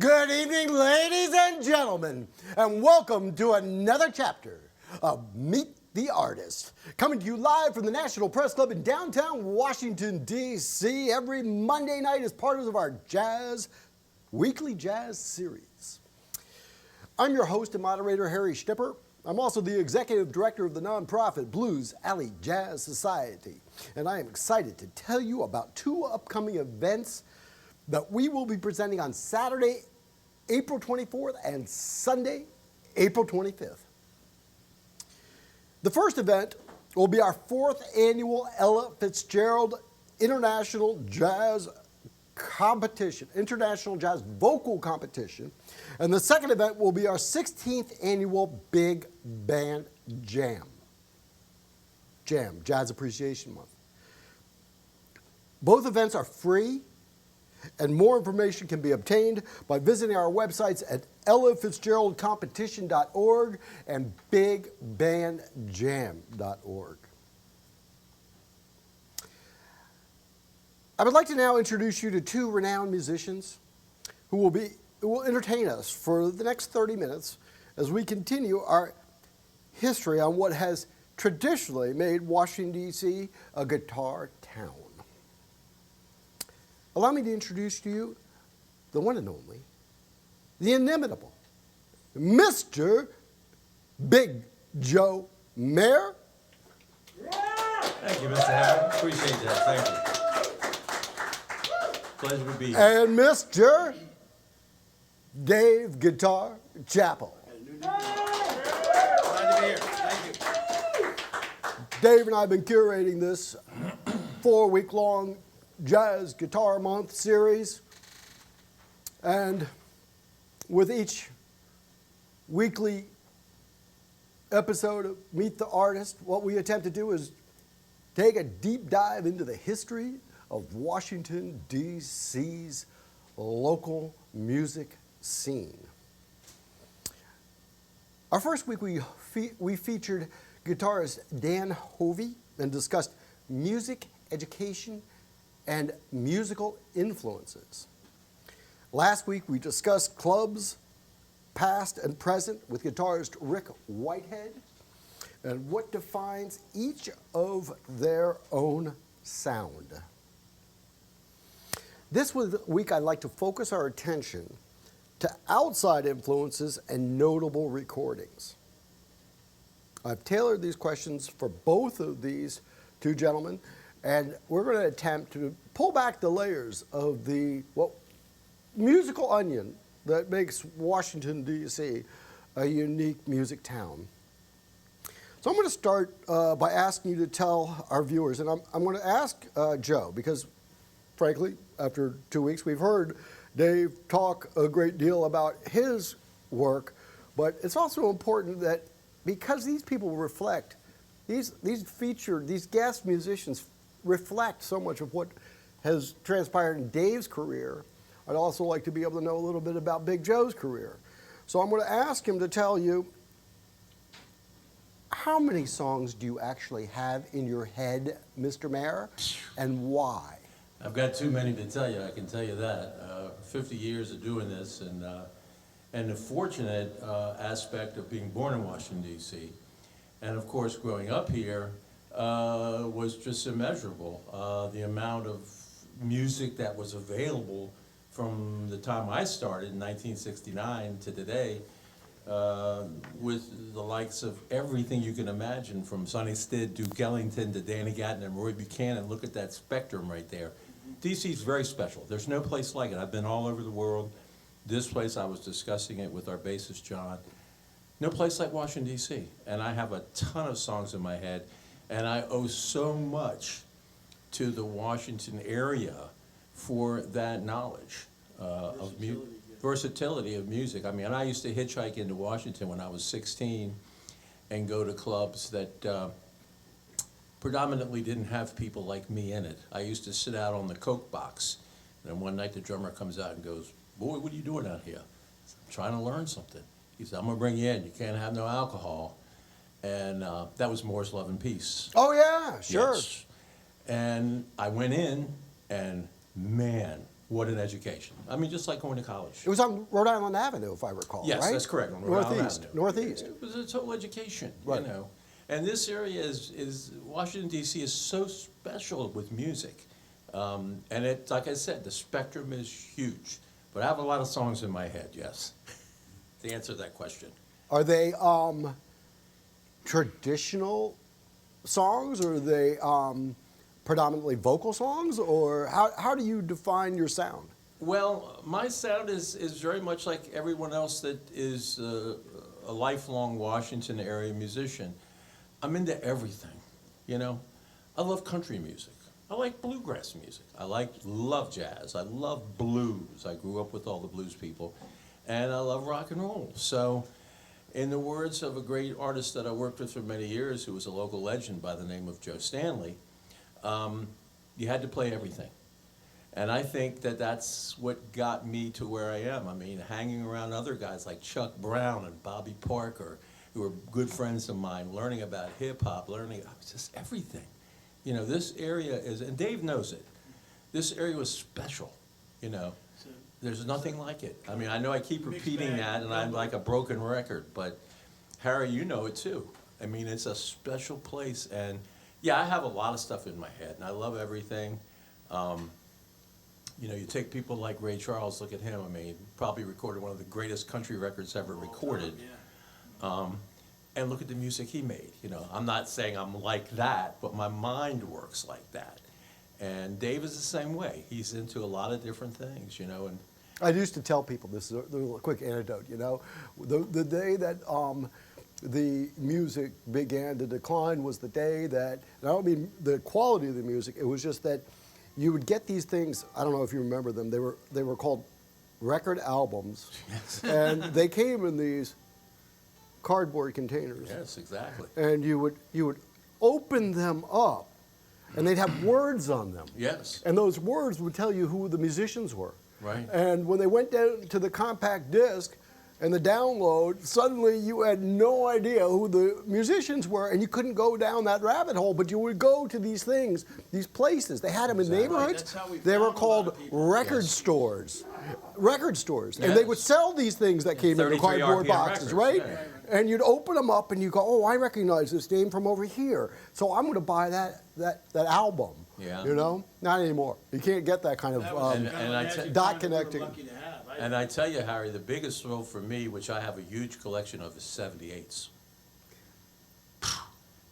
Good evening, ladies and gentlemen, and welcome to another chapter of Meet the Artist. Coming to you live from the National Press Club in downtown Washington, D.C. every Monday night as part of our weekly jazz series. I'm your host and moderator, Harry Schnipper. I'm also the executive director of the nonprofit Blues Alley Jazz Society, and I am excited to tell you about two upcoming events that we will be presenting on Saturday, April 24th and Sunday, April 25th. The first event will be our fourth annual Ella Fitzgerald International Jazz Competition, International Jazz Vocal Competition. And the second event will be our 16th annual Big Band Jam, Jazz Appreciation Month. Both events are free, and more information can be obtained by visiting our websites at ellafitzgeraldcompetition.org and bigbandjam.org. I would like to now introduce you to two renowned musicians who will entertain us for the next 30 minutes as we continue our history on what has traditionally made Washington, D.C. a guitar town. Allow me to introduce to you the one and only, the inimitable, Mr. Big Joe Maher. Thank you, Mr. Howard. Appreciate that. Thank you. Pleasure to be here. And Mr. Dave Guitar Chappell. Glad to be here. Thank you. Dave and I have been curating this 4-week-long Jazz Guitar Month series, and with each weekly episode of Meet the Artist, what we attempt to do is take a deep dive into the history of Washington, D.C.'s local music scene. Our first week we featured guitarist Dan Hovey and discussed music education and musical influences. Last week we discussed clubs past and present with guitarist Rick Whitehead and what defines each of their own sound. This week I'd like to focus our attention to outside influences and notable recordings. I've tailored these questions for both of these two gentlemen, and we're going to attempt to pull back the layers of the musical onion that makes Washington, D.C. a unique music town. So I'm going to start by asking you to tell our viewers, and I'm going to ask Joe, because frankly, after 2 weeks, we've heard Dave talk a great deal about his work, but it's also important that because these people reflect, these guest musicians reflect so much of what has transpired in Dave's career, I'd also like to be able to know a little bit about Big Joe's career. So I'm going to ask him to tell you, how many songs do you actually have in your head, Mr. Maher, and why? I've got too many to tell you, I can tell you that. 50 years of doing this, and the fortunate aspect of being born in Washington, D.C., and of course growing up here, was just immeasurable. The amount of music that was available from the time I started in 1969 to today, with the likes of everything you can imagine, from Sonny Stitt, Duke Ellington, to Danny Gatton and Roy Buchanan. Look at that spectrum right there. DC is very special. There's no place like it. I've been all over the world. This place, I was discussing it with our bassist, John. No place like Washington, D.C. And I have a ton of songs in my head. And I owe so much to the Washington area for that knowledge of versatility of music. I mean, I used to hitchhike into Washington when I was 16 and go to clubs that predominantly didn't have people like me in it. I used to sit out on the Coke box, and then one night the drummer comes out and goes, "Boy, what are you doing out here?" "I'm trying to learn something." He said, "I'm gonna bring you in. You can't have no alcohol." And that was Moore's Love and Peace. Oh yeah, sure. Yes. And I went in, and man, what an education. I mean, just like going to college. It was on Rhode Island Avenue, if I recall, Yes, right? that's correct, on Rhode Island Northeast, Avenue. northeast. It was a total education, Right. you know. And this area is Washington, D.C. is so special with music. And it, like I said, the spectrum is huge. But I have a lot of songs in my head, yes, to answer that question. Are they traditional songs, or are they predominantly vocal songs, or how do you define your sound? Well, my sound is very much like everyone else that is a lifelong Washington area musician. I'm into everything, you know. I love country music. I like bluegrass music. Love jazz. I love blues. I grew up with all the blues people. And I love rock and roll. So, in the words of a great artist that I worked with for many years, who was a local legend by the name of Joe Stanley, you had to play everything. And I think that that's what got me to where I am. I mean, hanging around other guys like Chuck Brown and Bobby Parker, who were good friends of mine, learning about hip-hop, learning just everything. You know, this area is, and Dave knows it, this area was special, you know. There's nothing like it. I mean, I know I keep repeating that, and I'm like a broken record, but Harry, you know it too. I mean, it's a special place, and yeah, I have a lot of stuff in my head, and I love everything. You know, you take people like Ray Charles, look at him. I mean, probably recorded one of the greatest country records ever recorded. And look at the music he made. You know, I'm not saying I'm like that, but my mind works like that. And Dave is the same way. He's into a lot of different things, you know. And I used to tell people, this is a quick anecdote, you know, the day that the music began to decline was the day that, and I don't mean the quality of the music, it was just that you would get these things, I don't know if you remember them, they were called record albums, yes, and they came in these cardboard containers. yes, exactly. And you would open them up, and they'd have words on them. Yes. And those words would tell you who the musicians were. Right. And when they went down to the compact disc and the download, suddenly you had no idea who the musicians were, and you couldn't go down that rabbit hole, but you would go to these things, these places. They had them in Exactly. neighborhoods. That's how we They were found a lot called of people. record Yes. stores. Record stores. And they would Yes. sell these things that came in the 33 cardboard RPM boxes, records, right? yeah. And you'd open them up and you go, oh, I recognize this name from over here. So I'm going to buy that album. Yeah. You know? Not anymore. You can't get that kind of That was And- the kind and of I magic tell- time dot that we were connecting. lucky to have. And I tell you, Harry, the biggest thrill for me, which I have a huge collection of, is 78s.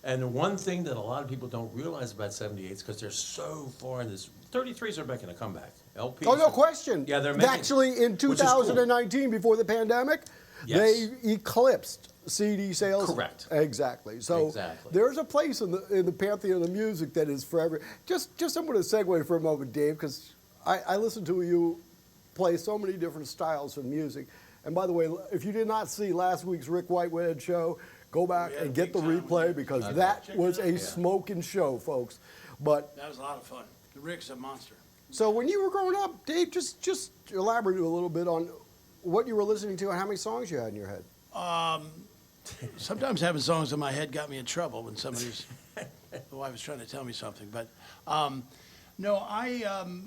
And the one thing that a lot of people don't realize about 78s, because they're so far in this, 33s are making a comeback. LPs. Oh, no question. Yeah, they're making. Actually, in which is cool. 2019, before the pandemic, Yes. they eclipsed CD sales. Correct. Exactly. So Exactly. there's a place in the pantheon of music that is forever. Just I'm going to segue for a moment, Dave, because I listen to you play so many different styles of music. And by the way, if you did not see last week's Rick Whitehead show, go back We had and a get the big time replay with it. because Okay. that Check it was out. a Yeah. smoking show, folks. But That was a lot of fun. Rick's a monster. so when you were growing up, Dave, just elaborate a little bit on what you were listening to and how many songs you had in your head. Sometimes having songs in my head got me in trouble when somebody's the wife was trying to tell me something. But no,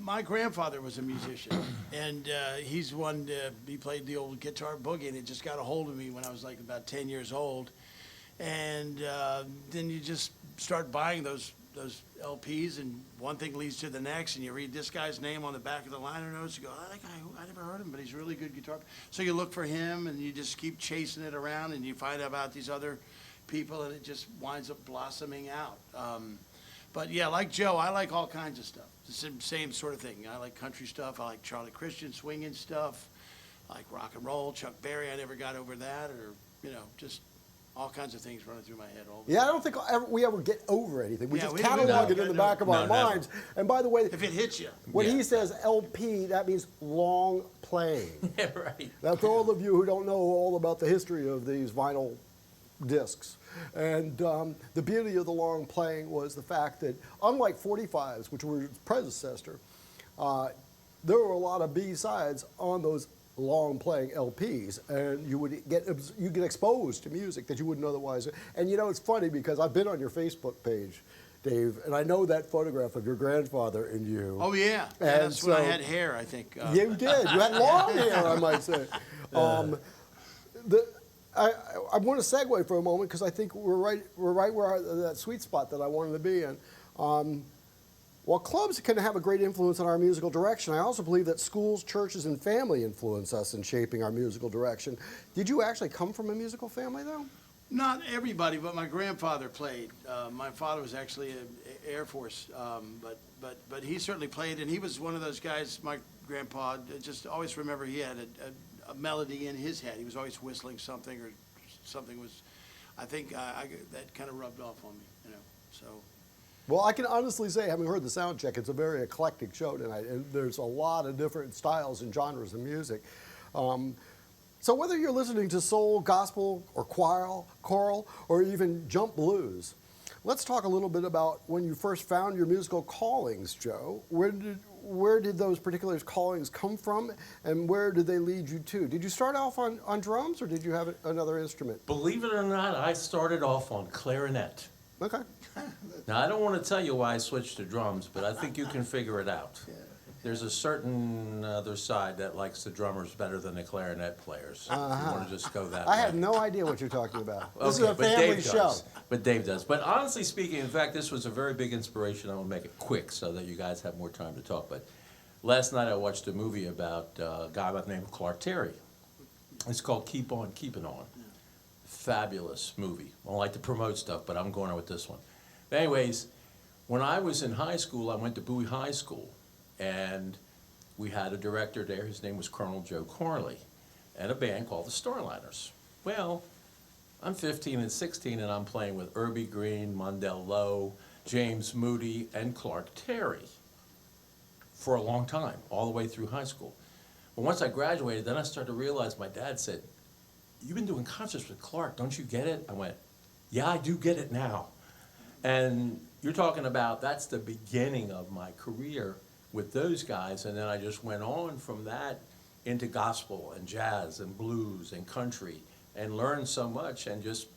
my grandfather was a musician, and he's one. He played the old guitar boogie, and it just got a hold of me when I was like about 10 years old. And then you just start buying those LPs, and one thing leads to the next, and you read this guy's name on the back of the liner notes. You go, oh, that guy, I never heard him, but he's a really good guitar. So you look for him, and you just keep chasing it around, and you find out about these other people, and it just winds up blossoming out. But yeah, like Joe, I like all kinds of stuff. The same sort of thing. I like country stuff. I like Charlie Christian swinging stuff. I like rock and roll. Chuck Berry, I never got over that, or just all kinds of things running through my head all the Yeah, I time. don't think we ever get over anything. We Yeah, just we catalog don't. it in the back of our No, never. minds. And by the way, If it hits you. when Yeah. he says LP, that means long playing. Yeah, right. Now, for all of you who don't know all about the history of these vinyl discs, and the beauty of the long playing was the fact that, unlike 45s, which were its predecessor, there were a lot of B-sides on those long playing LPs, and you get exposed to music that you wouldn't otherwise. And you know, it's funny because I've been on your Facebook page. Dave, and I know that photograph of your grandfather and you. Oh, yeah. And That's when I so- had hair, I think. You did. You had long hair, I might say. I want to segue for a moment because I think we're right where that sweet spot that I wanted to be in. While clubs can have a great influence on our musical direction, I also believe that schools, churches, and family influence us in shaping our musical direction. Did you actually come from a musical family, though? Not everybody, but my grandfather played. My father was actually in Air Force, but he certainly played, and he was one of those guys. My grandpa, just always remember he had a melody in his head. He was always whistling something, or something was. I think that kind of rubbed off on me, you know. So. Well, I can honestly say, having heard the sound check, it's a very eclectic show tonight, and there's a lot of different styles and genres of music. So whether you're listening to soul, gospel, or choral, or even jump blues, let's talk a little bit about when you first found your musical callings, Joe. Where did those particular callings come from, and where did they lead you to? Did you start off on drums, or did you have another instrument? Believe it or not, I started off on clarinet. Okay. Now, I don't want to tell you why I switched to drums, but I think you can figure it out. There's a certain other side that likes the drummers better than the clarinet players. If you want to just go that way. I have no idea what you're talking about. This is Okay, a but family Dave show. does. But Dave does. But honestly speaking, in fact, this was a very big inspiration. I will make it quick so that you guys have more time to talk. But last night I watched a movie about a guy by the name of Clark Terry. It's called Keep On Keeping On. Fabulous movie. I don't like to promote stuff, but I'm going on with this one. But anyways, when I was in high school, I went to Bowie High School, and we had a director there. His name was Colonel Joe Corley, and a band called the Starliners. Well, I'm 15 and 16, and I'm playing with Irby Green, Mondell Lowe, James Moody, and Clark Terry for a long time, all the way through high school. But once I graduated, then I started to realize, my dad said, "You've been doing concerts with Clark, don't you get it?" I went, "Yeah, I do get it now." And you're talking about, that's the beginning of my career with those guys, and then I just went on from that into gospel and jazz and blues and country, and learned so much. And just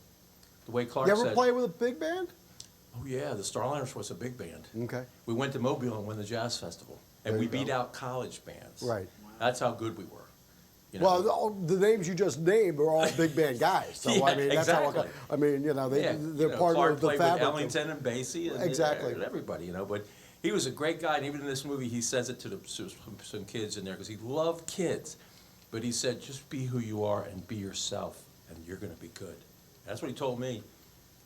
the way Clark You said, ever play with a big band? "Oh yeah, the Starliners was a big band." Okay. We went to Mobile and won the jazz festival, and There we you go. beat out college bands. Right. That's how good we were. You know? Well, all the names you just named are all big band guys. So Yeah, I mean, that's exactly. how. I mean, you know, Yeah, they're you know, part Clark of the played fabric. with Ellington and Basie and Exactly. and everybody, you know. But he was a great guy, and even in this movie, he says it to some kids in there because he loved kids. But he said, "Just be who you are and be yourself, and you're going to be good." That's what he told me,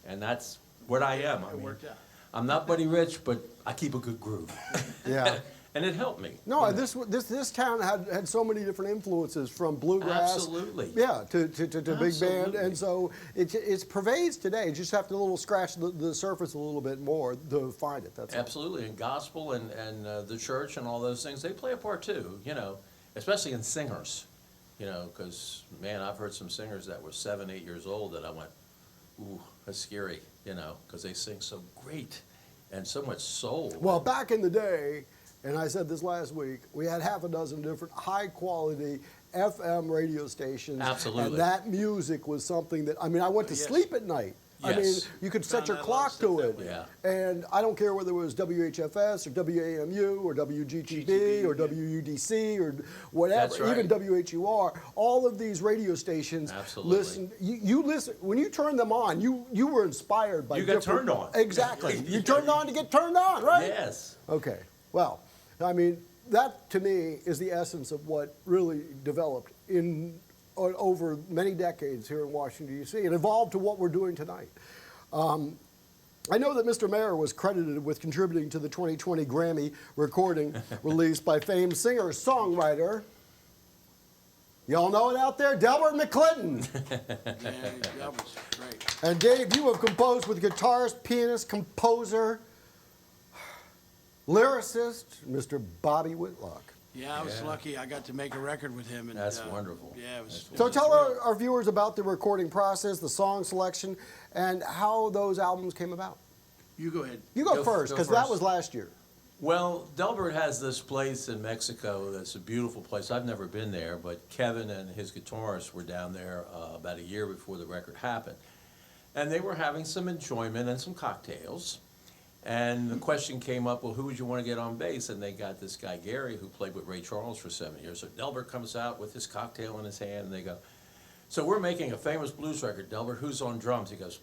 and that's what I am. I It mean, worked out. I'm not Buddy Rich, but I keep a good groove. Yeah. And it helped me. No, you know. this town had so many different influences, from bluegrass, Absolutely. yeah, to big band, Absolutely. and so it pervades today. You just have to scratch the surface a little bit more to find it. That's all. Absolutely, and gospel and the church and all those things, they play a part too, you know, especially in singers, you know, because, man, I've heard some singers that were 7, 8 years old that I went, ooh, that's scary, you know, because they sing so great and so much soul. Well, back in the day, and I said this last week, we had half a dozen different high-quality FM radio stations. Absolutely. And that music was something that, I mean, I went to Yes. sleep at night. I mean, Yes. you could set Found your out a lot of clock stuff to that it. way. Yeah. And I don't care whether it was WHFS or WAMU or WGTB or yeah. WUDC or whatever, That's right. even WHUR, all of these radio stations. Absolutely. Listen, you listen, when you turned them on, you were inspired by You got different- turned on. Exactly. You turned on to get turned on, right? Yes. Okay. Well, I mean, that to me is the essence of what really developed over many decades here in Washington, D.C., and evolved to what we're doing tonight. I know that Mr. Maher was credited with contributing to the 2020 Grammy recording released by famed singer-songwriter, y'all know it out there, Delbert McClinton. Yeah, that was great. And Dave, you have composed with guitarist, pianist, composer, lyricist, Mr. Bobby Whitlock. Yeah, I was Yeah. lucky. I got to make a record with him. And, That's wonderful. Yeah, it was. That's So it was tell real. our viewers about the recording process, the song selection, and how those albums came about. You go ahead. You go Go- first, go because that first. was last year. Well, Delbert has this place in Mexico that's a beautiful place. I've never been there, but Kevin and his guitarist were down there about a year before the record happened. And they were having some enjoyment and some cocktails. And the question came up, well, who would you want to get on bass? And they got this guy, Gary, who played with Ray Charles for 7 years. So Delbert comes out with his cocktail in his hand, and they go, so we're making a famous blues record, Delbert, who's on drums? He goes,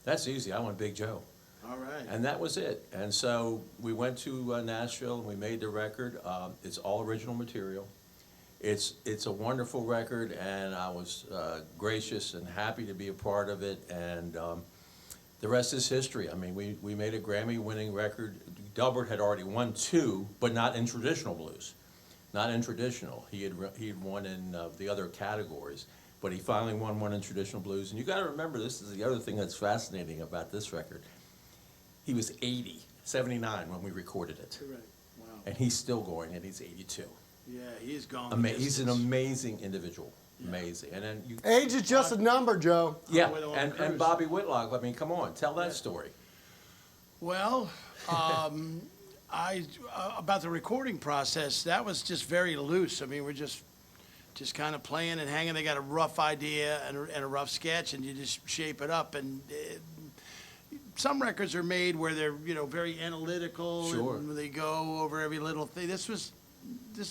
that's easy, I want Big Joe. All right. And that was it. And so we went to Nashville, and we made the record. It's all original material. It's a wonderful record, and I was gracious and happy to be a part of it. And the rest is history. I mean, we made a Grammy-winning record. Delbert had already won 2, but not in traditional blues. Not in traditional. He had won in the other categories, but he finally won one in traditional blues. And you got to remember, this is the other thing that's fascinating about this record. He was 79 when we recorded it, Right. Wow. and he's still going, and he's 82. Yeah, he's gone. the He's an distance. amazing individual. Amazing. And then you. Age is just a number, Joe. Yeah, with all the and crews. Bobby Whitlock. I mean, come on, tell that story. Well, about the recording process, that was just very loose. I mean, we're just kind of playing and hanging. They got a rough idea and a rough sketch, and you just shape it up. And some records are made where they're very analytical, Sure. and they go over every little thing. This is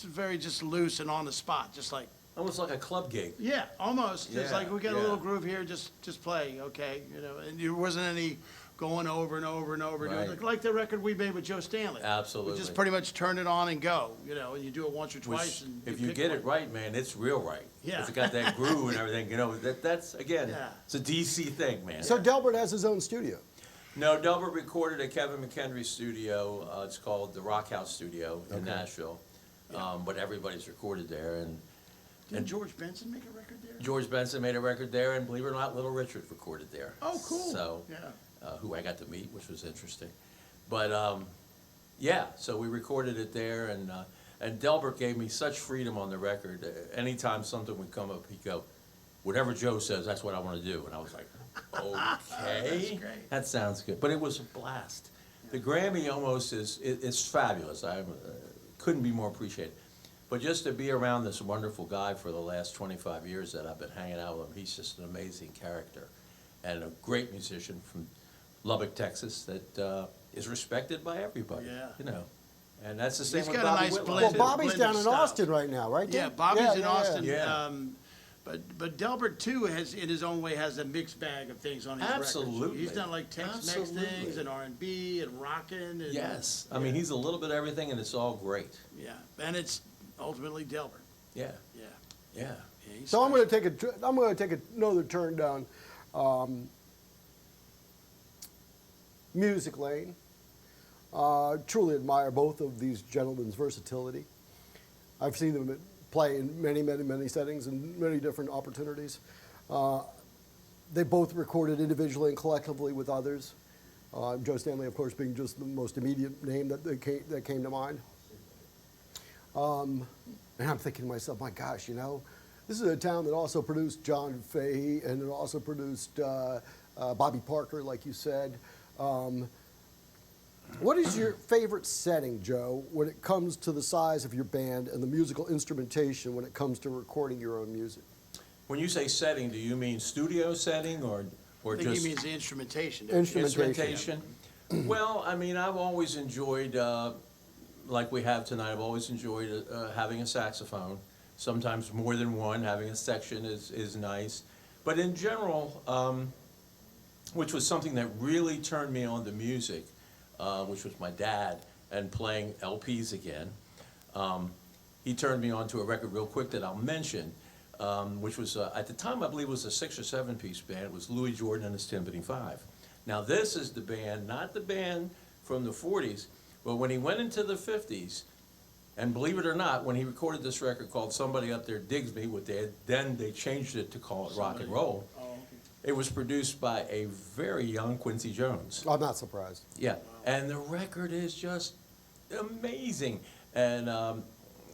very just loose and on the spot, just like. Almost like a club gig. Yeah, almost. It's Yeah, like we got a yeah. little groove here, just play, okay, and there wasn't any going over and over and over. Right. Like the record we made with Joe Stanley. Absolutely. We just pretty much turn it on and go, and you do it once or twice. Which, And if you pick get one. it right, man, it's real right. Yeah. It's got that groove and everything. That's again, Yeah. it's a DC thing, man. So Delbert has his own studio. No, Delbert recorded at Kevin McHenry's studio. It's called the Rock House Studio in Nashville. But everybody's recorded there, and Didn't George Benson make a record there? George Benson made a record there, and believe it or not, Little Richard recorded there. Oh, cool. So, Yeah. who I got to meet, which was interesting. But yeah, so we recorded it there, and Delbert gave me such freedom on the record. Anytime something would come up, he'd go, "Whatever Joe says, that's what I want to do." And I was like, "Okay, great. that sounds good." But it was a blast. The Grammy almost is fabulous. I couldn't be more appreciated. But just to be around this wonderful guy for the last 25 years that I've been hanging out with him, he's just an amazing character and a great musician from Lubbock, Texas, that is respected by everybody. Yeah. And that's the same He's with got a Bobby nice Whitlock. Well, blend. Bobby's blended down in styles. Austin right now, right? Yeah, Dave? Bobby's in yeah, Austin. Yeah. But Delbert too has, in his own way, has a mixed bag of things on his Absolutely. records. He's done like Tex-Mex Absolutely. things and R&B and rockin'. And, Yes. I mean, he's a little bit of everything, and it's all great. Yeah, and it's ultimately Delbert. Yeah. Yeah. Yeah. Yeah, he's So I'm special. going to take another turn down music lane. Truly admire both of these gentlemen's versatility. I've seen them play in many, many, many settings and many different opportunities. They both recorded individually and collectively with others. Joe Stanley, of course, being just the most immediate name that came to mind. And I'm thinking to myself, my gosh, this is a town that also produced John Fahey and it also produced Bobby Parker, like you said. What is your favorite setting, Joe, when it comes to the size of your band and the musical instrumentation when it comes to recording your own music? When you say setting, do you mean studio setting or I think just he means the instrumentation. instrumentation? Well, I mean, I've always enjoyed, like we have tonight, I've always enjoyed having a saxophone. Sometimes more than one, having a section is nice. But in general, which was something that really turned me on to music, which was my dad, and playing LPs again. He turned me on to a record real quick that I'll mention, which was, at the time, I believe it was a 6 or 7 piece band. It was Louis Jordan and his Timpani 5. Now this is the band, not the band from the 40s, but when he went into the 50s, and believe it or not, when he recorded this record called Somebody Up There Digs Me, then they changed it to call it rock and roll. Oh, okay. It was produced by a very young Quincy Jones. I'm not surprised. Yeah, and the record is just amazing. And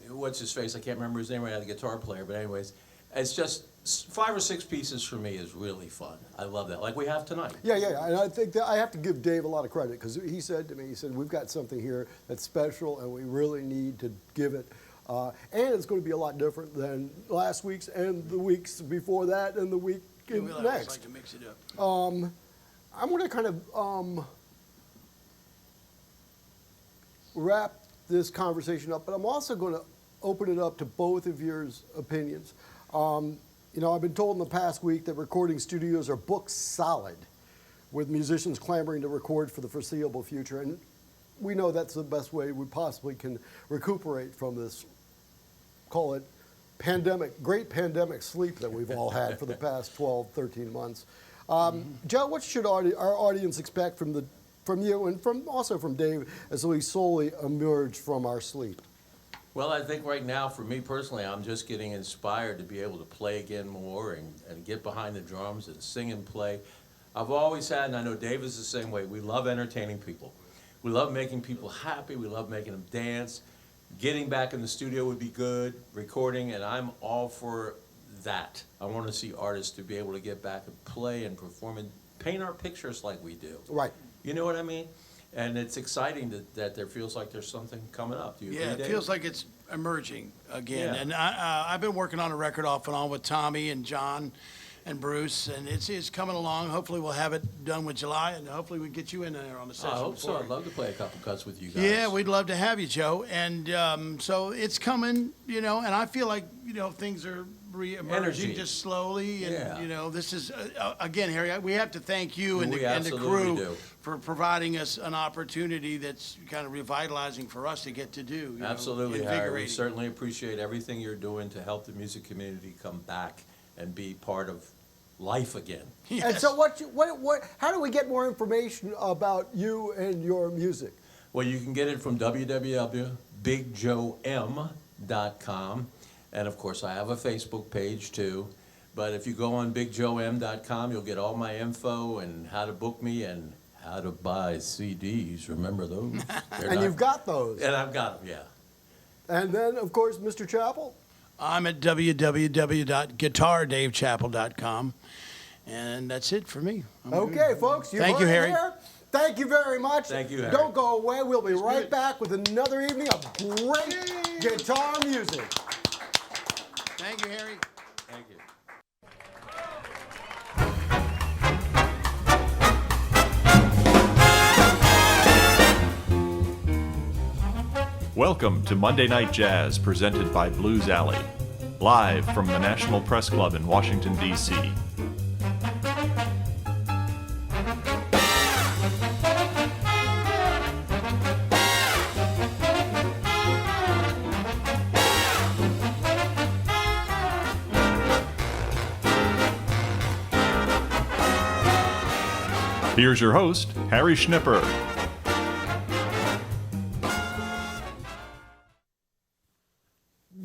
what's his face? I can't remember his name right now, the guitar player. But anyways, it's just 5 or 6 pieces for me is really fun. I love that, like we have tonight. Yeah, and I think that I have to give Dave a lot of credit because he said to me, we've got something here that's special and we really need to give it. And it's going to be a lot different than last week's and the weeks before that and the week Yeah, we always next. like to mix it up. I'm going to kind of wrap this conversation up, but I'm also going to open it up to both of your opinions. I've been told in the past week that recording studios are booked solid, with musicians clamoring to record for the foreseeable future, and we know that's the best way we possibly can recuperate from this, call it great pandemic sleep that we've all had for the past 12, 13 months. Joe, what should our audience expect from you and also from Dave as we slowly emerge from our sleep? Well, I think right now, for me personally, I'm just getting inspired to be able to play again more and get behind the drums and sing and play. I've always had, and I know Dave is the same way, we love entertaining people. We love making people happy. We love making them dance. Getting back in the studio would be good, recording, and I'm all for that. I want to see artists to be able to get back and play and perform and paint our pictures like we do. Right. You know what I mean? And it's exciting that there feels like there's something coming up. Do you agree, Yeah, it Dave? feels like it's emerging again. Yeah. And I've been working on a record off and on with Tommy and John and Bruce, and it's coming along. Hopefully we'll have it done with July, and hopefully we can get you in there on the session. I hope so. before. I'd love to play a couple cuts with you guys. Yeah, we'd love to have you, Joe. And so it's coming, and I feel like, things are re-emerging Energy. just slowly. And, Yeah. this is, again, Harry, we have to thank you and We the absolutely crew do. for providing us an opportunity that's kind of revitalizing for us to get to do. Absolutely, Harry. We invigorating. certainly appreciate everything you're doing to help the music community come back and be part of life again. And Yes. so how do we get more information about you and your music? Well, you can get it from www.bigjoem.com. And of course, I have a Facebook page too. But if you go on bigjoem.com, you'll get all my info and how to book me and how to buy CDs. Remember those? And you've got those. And I've got them, yeah. And then, of course, Mr. Chappell. I'm at www.guitardavechapel.com. And that's it for me. I'm Okay, good. folks. Thank you, heard it Harry. here. Thank you very much. Thank you, Harry. Don't go away. We'll be right good. back with another evening of great guitar music. Thank you, Harry. Thank you. Welcome to Monday Night Jazz, presented by Blues Alley, live from the National Press Club in Washington, D.C. Here's your host, Harry Schnipper.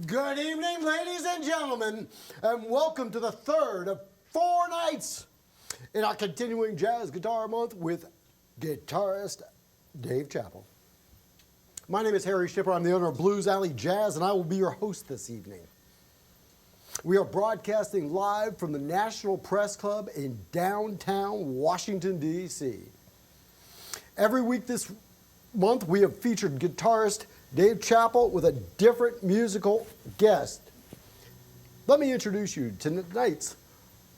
Good evening, ladies and gentlemen, and welcome to the third of 4 nights in our continuing Jazz Guitar Month with guitarist Dave Chappell. My name is Harry Schnipper. I'm the owner of Blues Alley Jazz, and I will be your host this evening. We are broadcasting live from the National Press Club in downtown Washington, D.C. Every week this month, we have featured guitarist Dave Chappell with a different musical guest. Let me introduce you to tonight's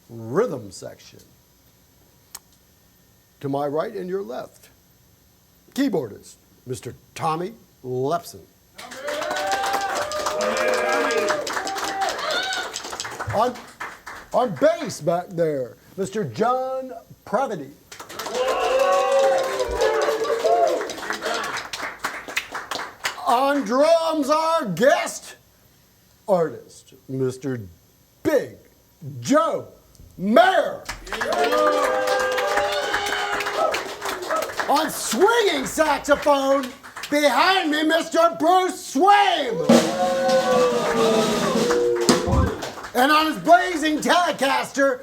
rhythm section. To my right and your left, keyboardist, Mr. Tommy Lepson. On bass back there, Mr. John Pravity. On drums, our guest artist, Mr. Big Joe Maher. On swinging saxophone, behind me, Mr. Bruce Swaim. And on his blazing Telecaster,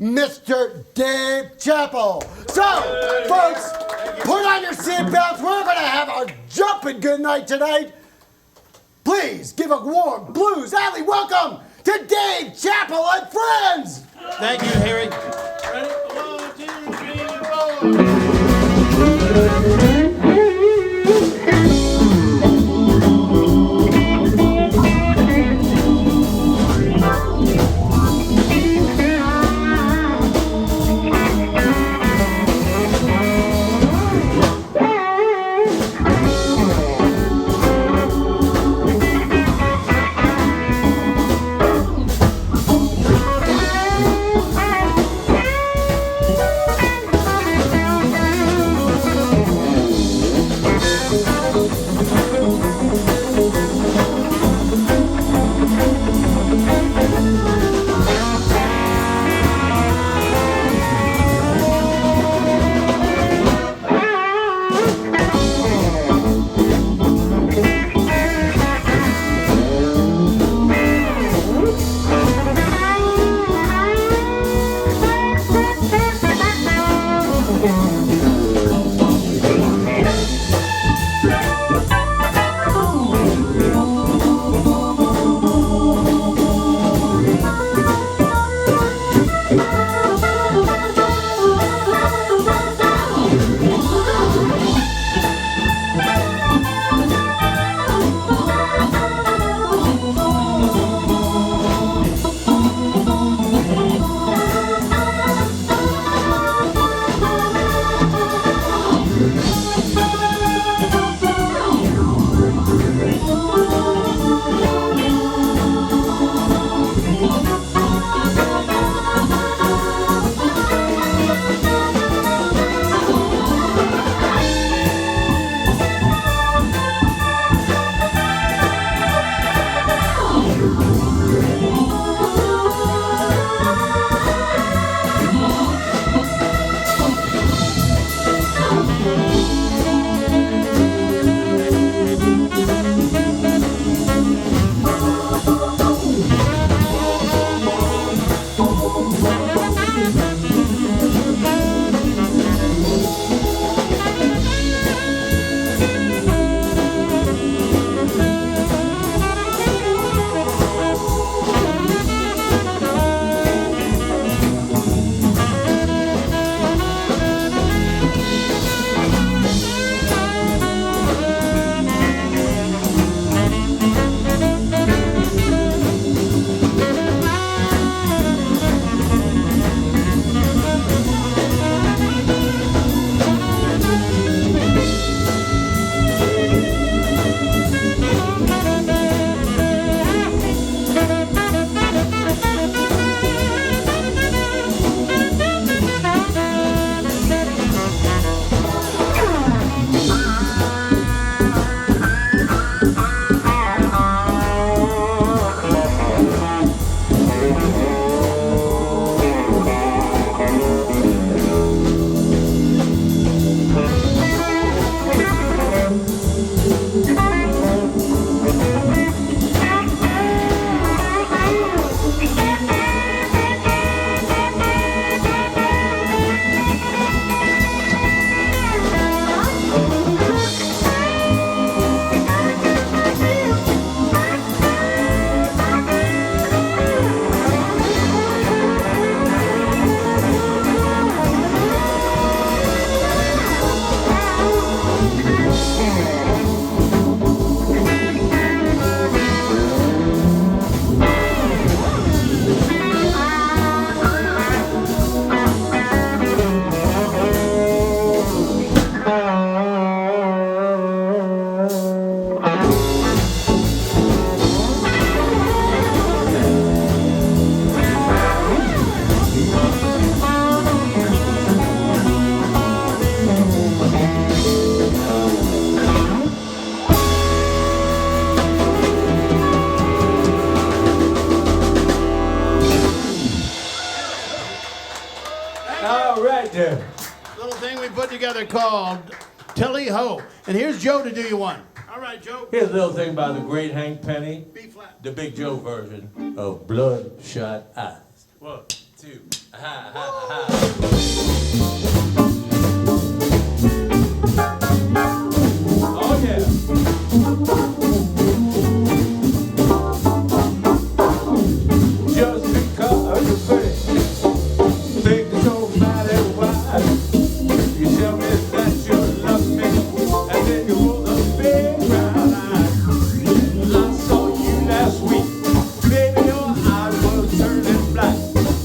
Mr. Dave Chappell. So, folks, put on your seatbelts. We're going to have a jumping good night tonight. Please give a warm Blues Alley welcome to Dave Chappell and friends. Thank you, Harry. Ready? 1, 2, 3, 4. put together called Tilly Ho. And here's Joe to do you one. All right, Joe. Here's a little thing by the great Hank Penny, B flat. the Big Joe version of Bloodshot Eyes. 1, 2, ha, ha, ha. Oh, yeah. Just because you're pretty, think it don't matter why. You tell me that you love me, and then you roll the big brown eyes. I saw you last week, baby, your eyes were turning black.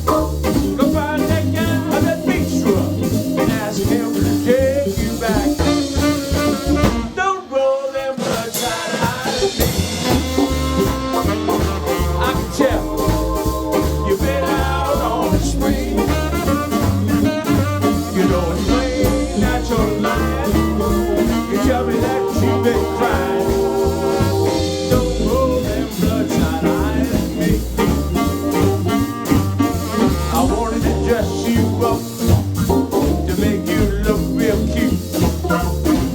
Go find that guy on that beach truck and ask him to take you back. Don't roll them bloodshot eyes at me. I can tell you've been out on the spree. You know it's plain that you're lying. You tell me that you've been crying. Don't roll them bloodshot eyes at me. I wanted to dress you up to make you look real cute.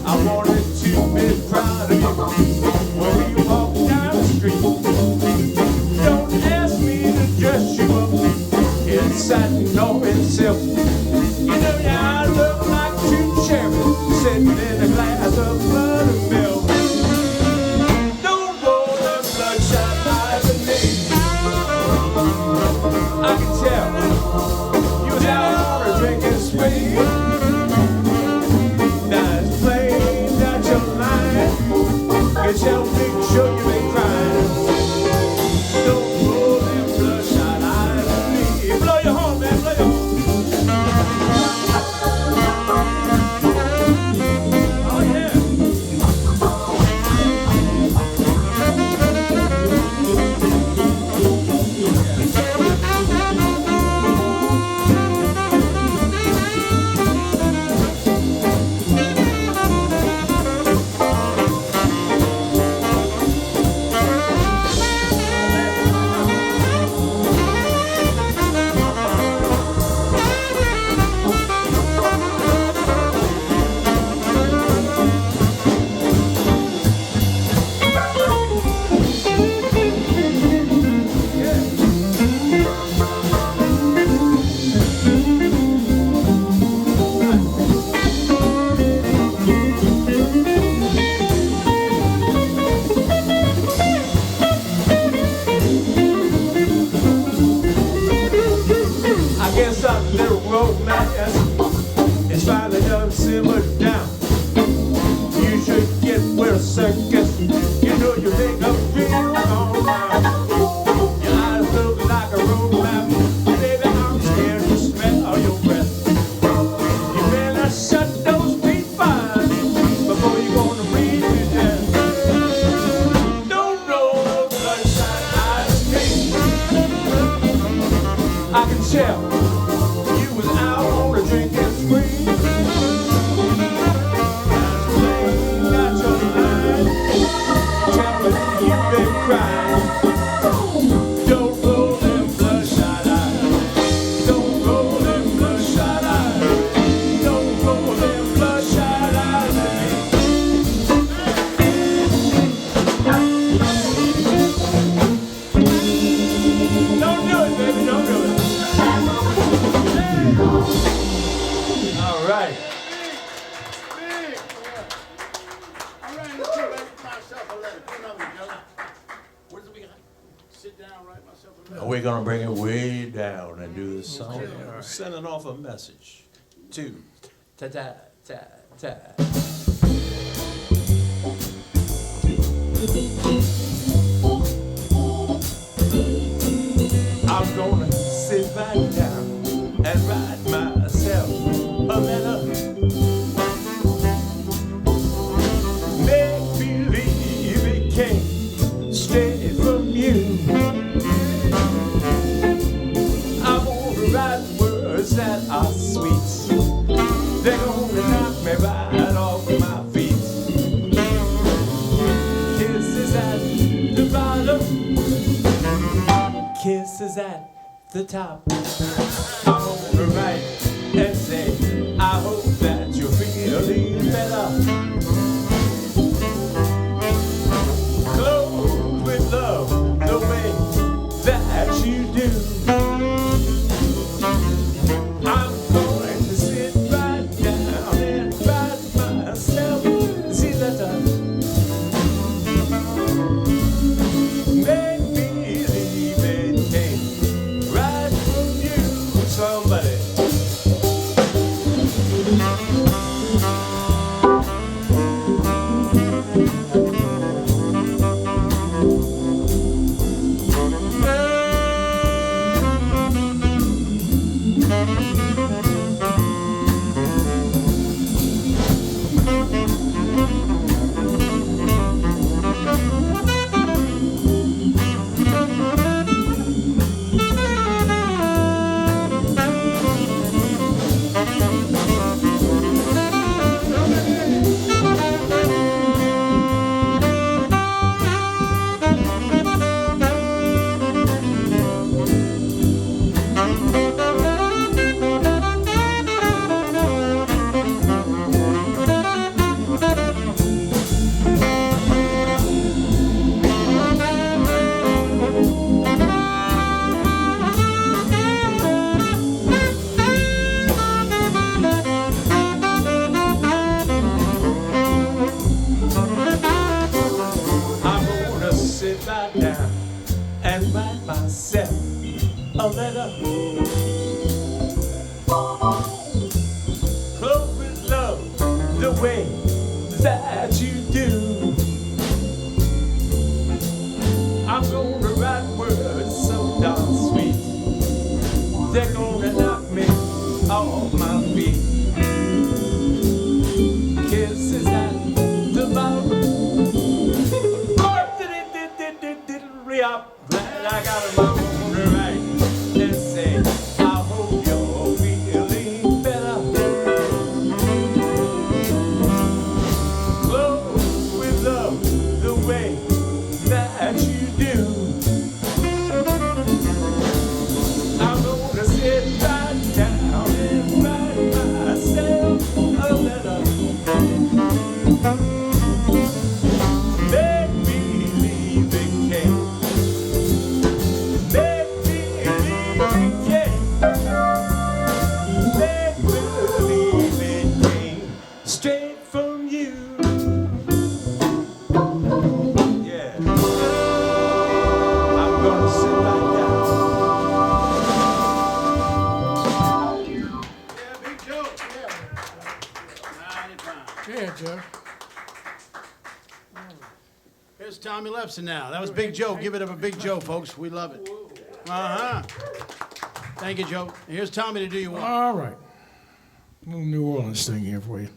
I wanted to be proud of you when we walk down the street. Don't ask me to dress you up in satin or in silk. You know I look like two cherries sitting in a glass of buttermilk. Don't roll them bloodshot eyes at me. I can tell you was out on a drinking spree. Now it's plain that you're lying. Get your big show you ain't crying. Don't roll them bloodshot eyes at me. Blow your horn, man, blow your horn. Oh yeah. I guess our little romance is finally done simmered down. You should get with a circus. You know you make a real all round. Your eyes look like a road map. Baby, I'm scared to smell your breath. You better shut those feet fine before you're gonna breathe me death. Don't roll those bloodshot eyes at me. I can tell you was out on a drinking spree. That's plain that you're lying. Tell me you've been crying. Don't roll them bloodshot eyes. Don't roll them bloodshot eyes. Don't roll them bloodshot eyes at me. Don't do it, baby, don't do it. All right. Big. All right, let's write myself a letter. Put another, Joe. What do we got? Sit down, write myself a letter. We're gonna bring it way down and do this song. Sending off a message to ta ta ta ta. I'm gonna sit back down and write myself a letter. Make believe it came straight from you. I'm gonna write words that are sweet. They're gonna knock me right off my feet. Kisses at the bottom, kisses at the top. I'm gonna write and say, I hope that you feeling better. Close with love the way that you do. I'm going to sit right down and write myself. See that make believe it came right from you, somebody. Sit right down and write myself a letter. Close with love the way that you do. I'm gonna write words so darn sweet. They're gonna knock me off my feet. Kisses and tomorrow. I'm glad I got a mama to write and say, I hope you're feeling better. Close with love the way that you do. I'm gonna sit right down and write myself a letter. Make believe it came. Straight from you. Yeah. I'm gonna sit right down. Yeah, Big Joe. Yeah. Yeah, Joe. Here's Tommy Lepson now. That was Big Joe. Give it up a Big Joe, folks. We love it. Uh-huh. Thank you, Joe. Here's Tommy to do your one. All right. A little New Orleans thing here for you.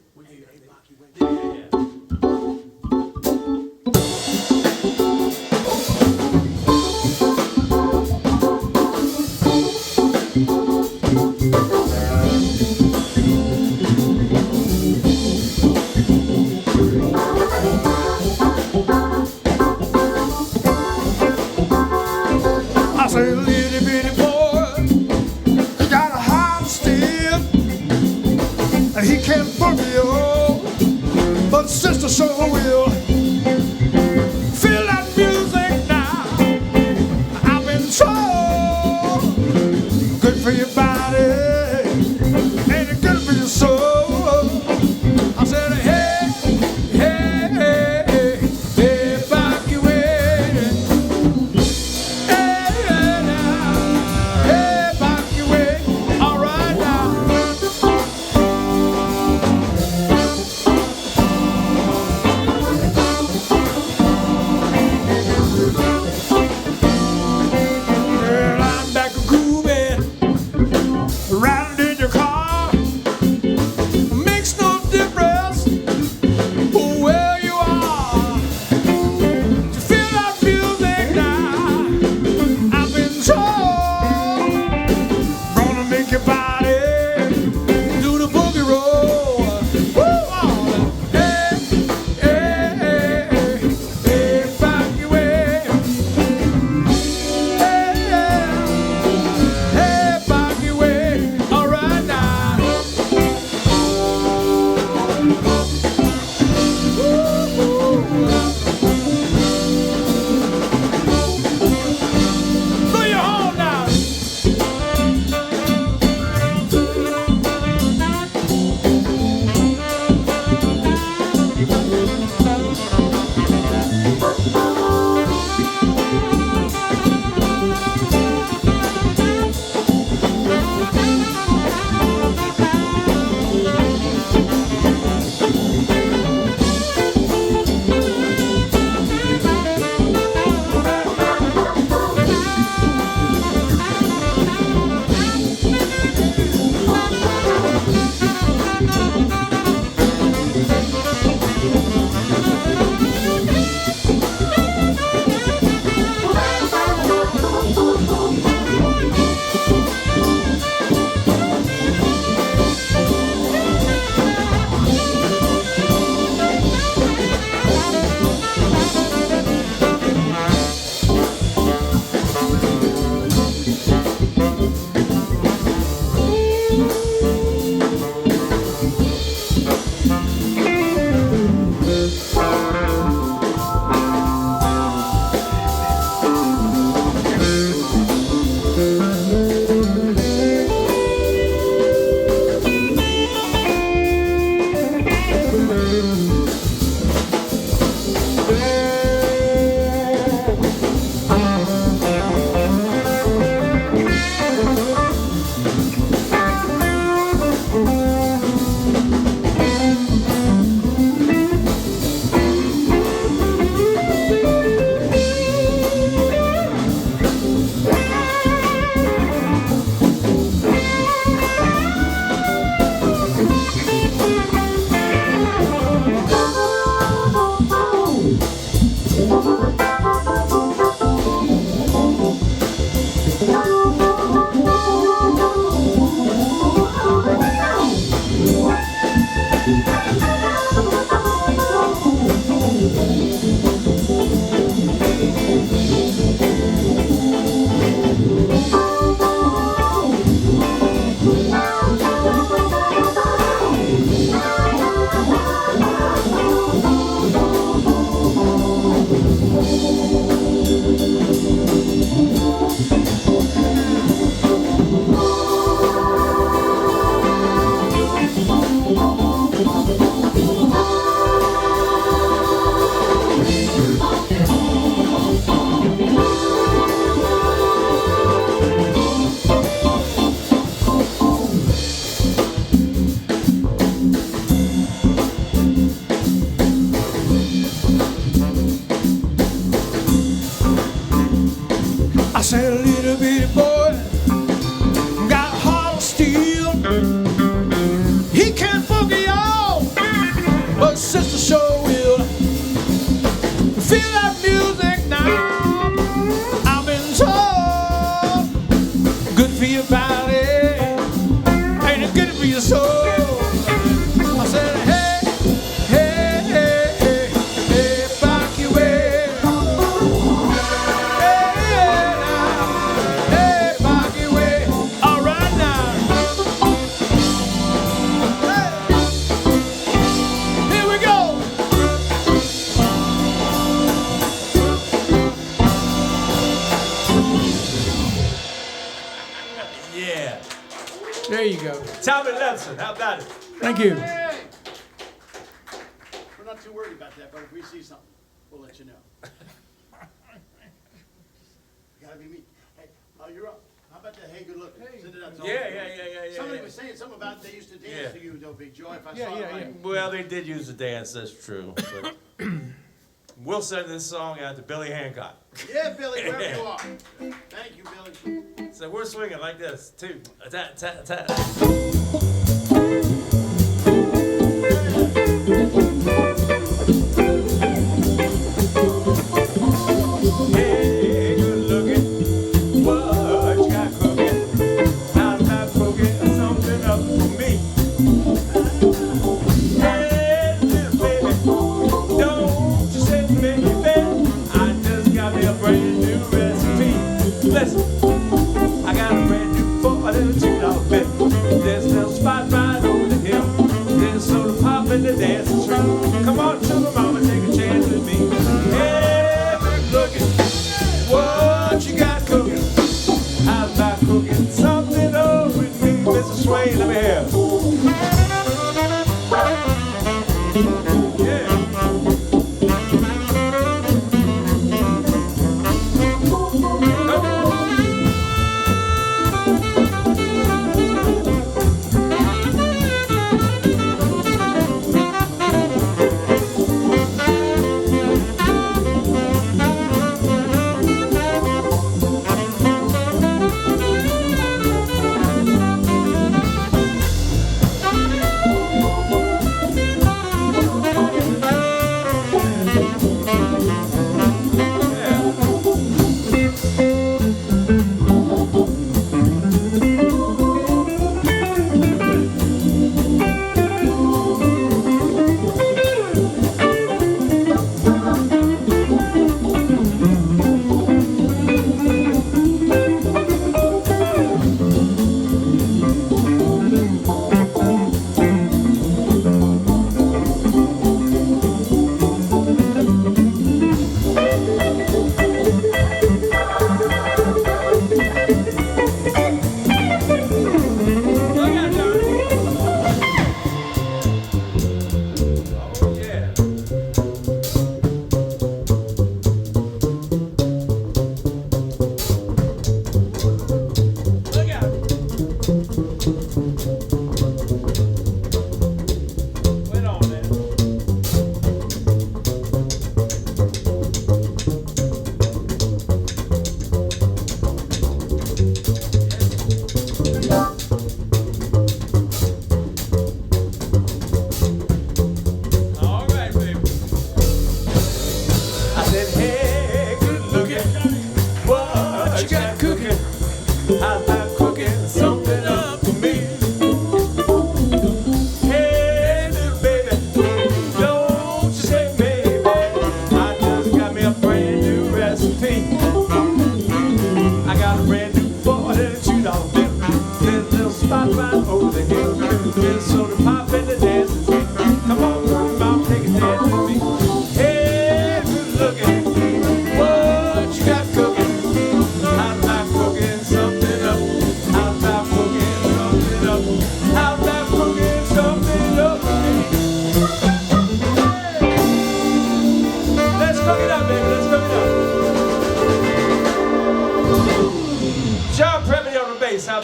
I say, little bitty boy, he got a hot steel. He can't boogie I said a little bitty boy got a heart of steel. He can't forget all, but sister sure will. Feel that music now. I've been told, good for your body, ain't it good for your soul? I said, hey, hey, hey, hey, hey, back your way. Hey, now, hey, back your way. All right now. Hey, here we go. Yeah. There you go. Tommy Levson, how about it? Thank you. Hey! We're not too worried about that, but if we see something, we'll let you know. Gotta be me. Hey, you're up. How about that? Hey, good looking. Send it out to all the girls. Somebody was saying something about they used to dance Yeah. to you, though, Big Joy. If I Yeah, saw yeah, it right. Well, they did use the dance, that's true. But we'll send this song out to Billy Hancock. Yeah, Billy, wherever you are. Thank you, Billy. So we're swinging like this, too. Tap, tap, tap. Hey, good looking, what you got cooking? How's that cooking something up for me? Hey, little baby, don't you say baby, I just got me a brand new recipe. Listen, I got a brand new $4 bit. There's a little spot right over the hill. There's soda pop in the dancing street. Come on.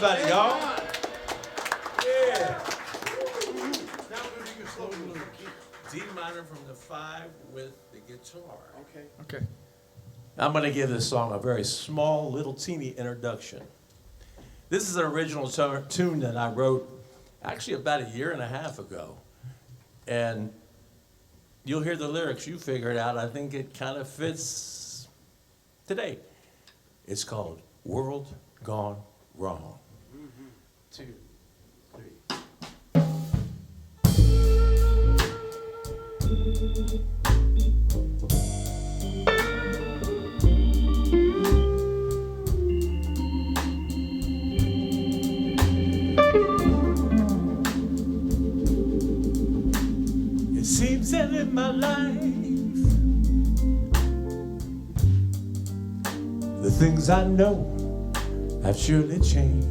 about it, y'all? Yeah. Now we're gonna do your slow blues. D minor from the 5 with the guitar. Okay. Okay. I'm going to give this song a very small, little teeny introduction. This is an original tune that I wrote actually about a year and a half ago. And you'll hear the lyrics, you figure it out. I think it kind of fits today. It's called World Gone Wrong. 2, 3. It seems that in my life, the things I know have surely changed.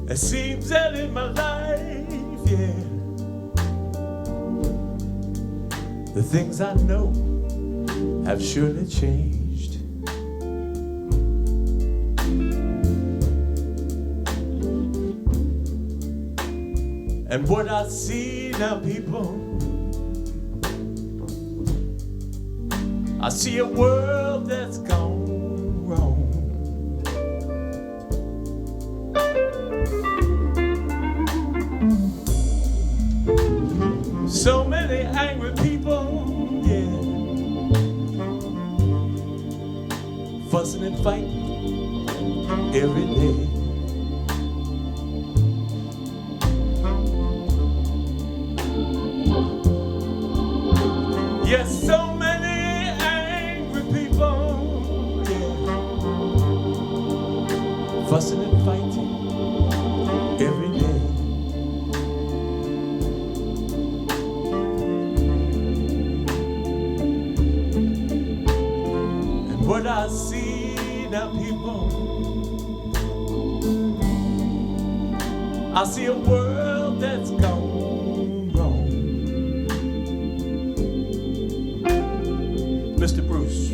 It seems that in my life, yeah, the things I know have surely changed. And what I see now, people, I see a world that's gone wrong. So many angry people, yeah, fussing and fighting every day. Yes, so many angry people, yeah, fussing and fighting every day. And what I see now, people, I see a world that's gone wrong. Mr. Bruce.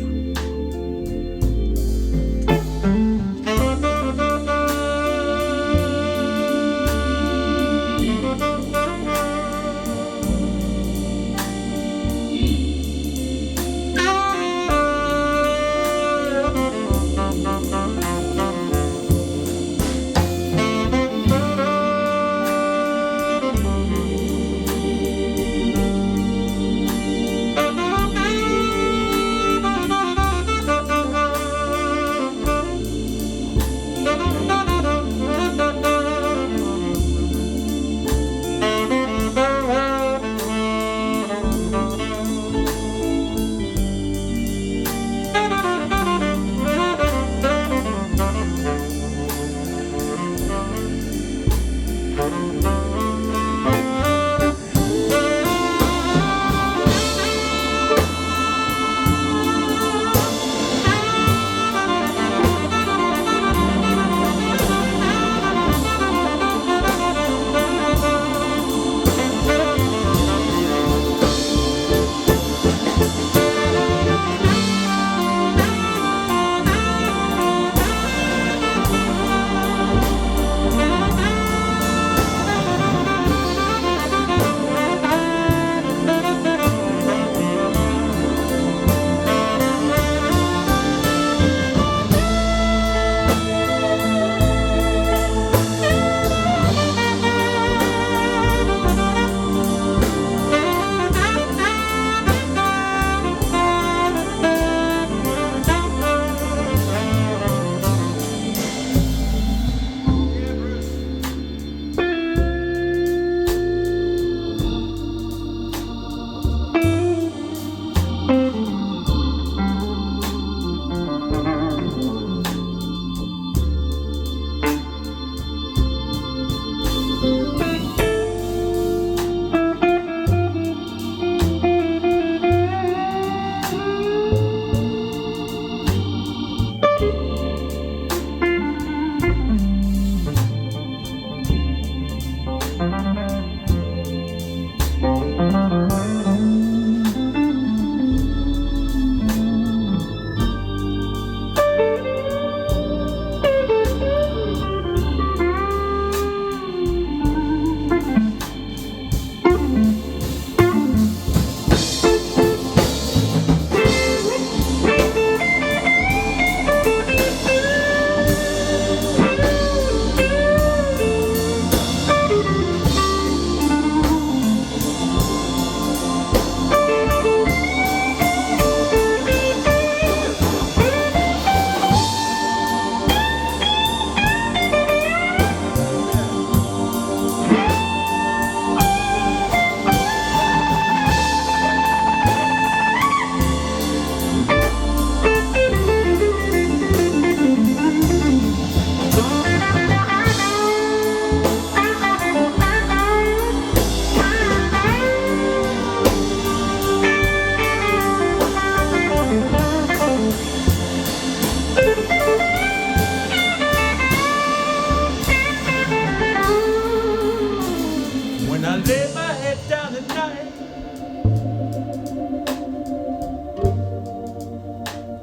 When I lay my head down at night,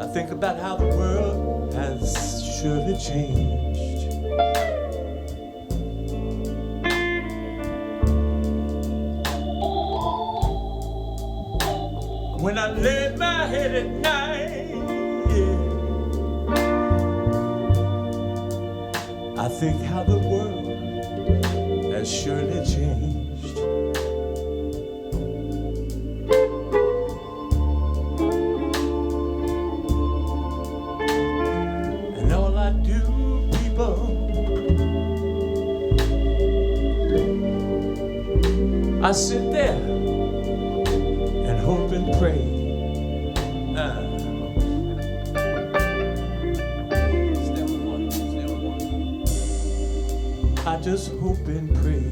I think about how the world has surely changed. When I lay my head at night, yeah, I think how the world has surely changed. And all I do, people, I sit there and hope and pray. I just hope and pray.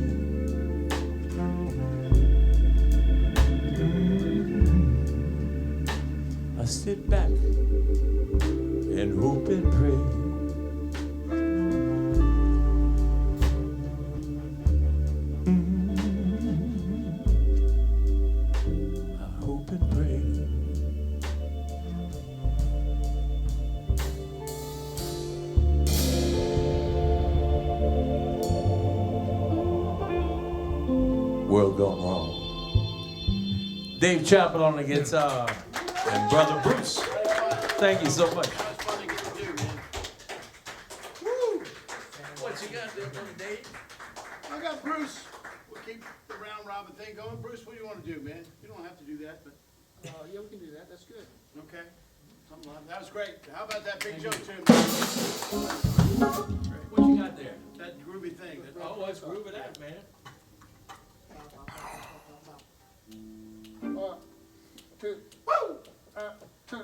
I sit back and hope and pray. I hope and pray. World gone wrong. Dave Chappell on the guitar and Brother Bruce. Thank you so much. That was fun to get to do, man. Woo! What you got there, brother Dave? I got Bruce. We'll keep the round robin thing going. Bruce, what do you want to do, man? You don't have to do that, but. Yeah, we can do that. That's good. Okay. Something like that was great. How about that big joke too? What you got there? That groovy thing. That, Oh, let's groove it out, man. 1, 2, woo! 2,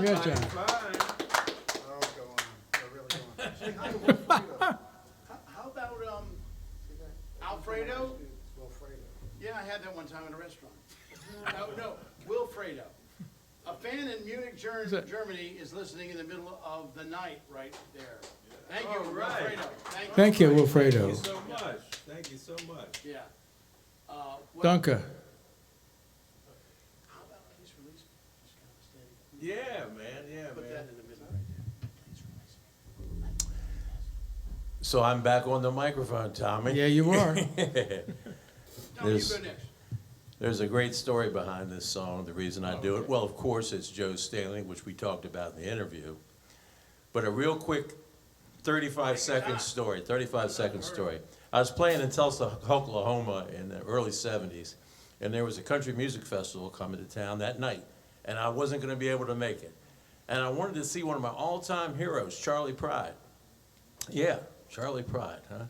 Good job. How about Alfredo? Yeah, I had that one time in a restaurant. No, Wilfredo. A fan in Munich, Germany is listening in the middle of the night right there. Thank you, All right. Wilfredo. Thank you, Thank you Wilfredo. so much. Thank you so much. Yeah. Well, Danke. How about please release me? Just kind of steady. Yeah, man. Yeah, Put man. that in the middle right there. Please release me. So I'm back on the microphone, Tommy. Yeah, you are. Tom, you There's- go next. There's a great story behind this song, the reason I do it. Well, of course, it's Joe Stanley, which we talked about in the interview. But a real quick 35-second story, 35-second story. I was playing in Tulsa, Oklahoma in the early 70s, and there was a country music festival coming to town that night, and I wasn't going to be able to make it. And I wanted to see one of my all-time heroes, Charlie Pride. Yeah, Charlie Pride, huh?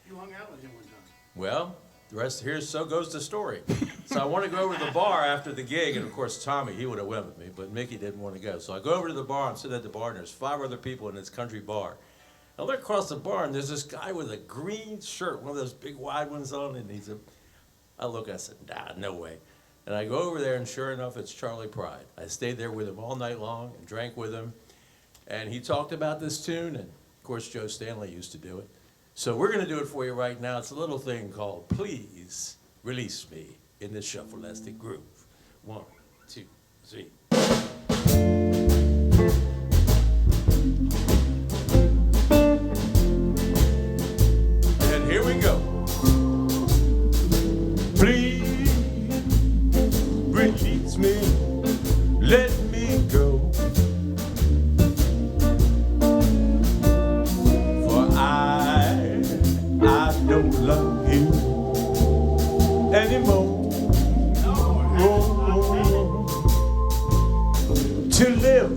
You hung out with him one time. Well, the rest here, so goes the story. So I want to go over to the bar after the gig, and of course Tommy, he would have went with me, but Mickey didn't want to go. So I go over to the bar, I'm sitting at the bar, and there's 5 other people in this country bar. I look across the bar, and there's this guy with a green shirt, one of those big wide ones on, and I look, I said, nah, no way. And I go over there, and sure enough, it's Charlie Pride. I stayed there with him all night long and drank with him, and he talked about this tune, and of course Joe Stanley used to do it. So we're going to do it for you right now. It's a little thing called Please Release Me in this shuffleistic groove. 1, 2, 3. And here we go. Please release me, let me go. For I don't love you anymore. To live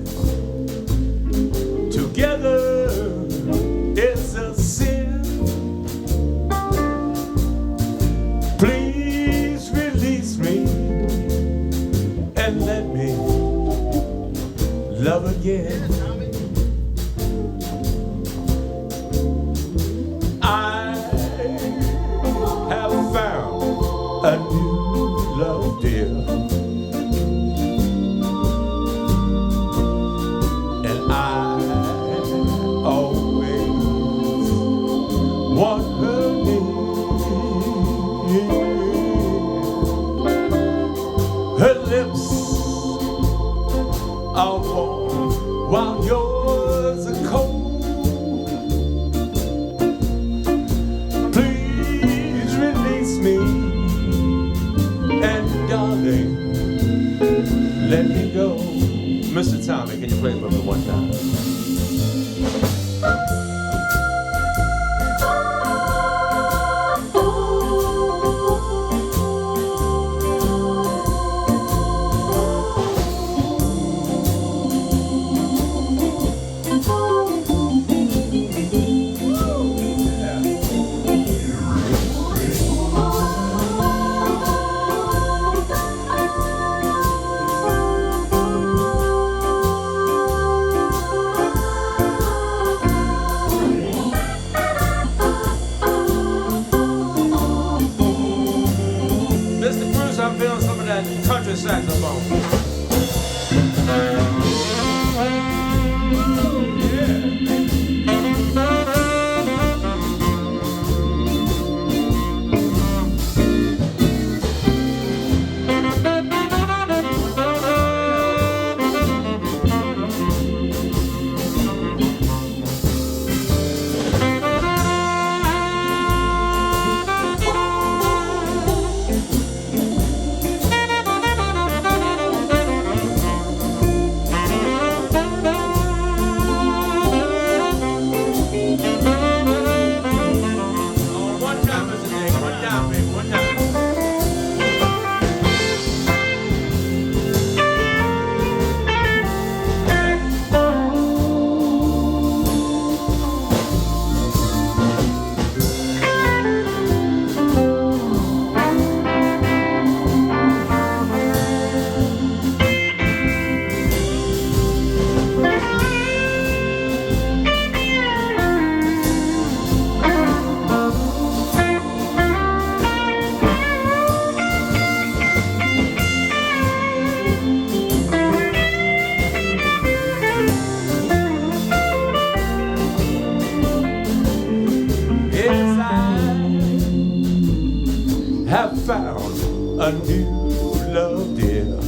new love, dear.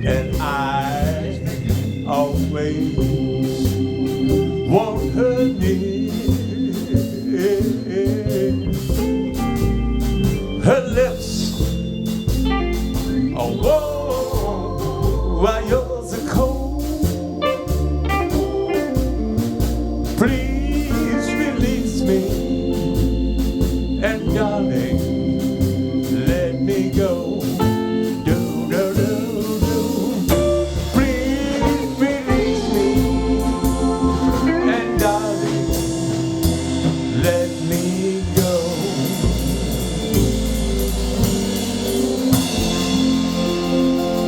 And I always want her near. Her lips are warm while yours are cold. Please release me, and darling, let me go. Do, do, do, do. Please release me, and darling, let me go.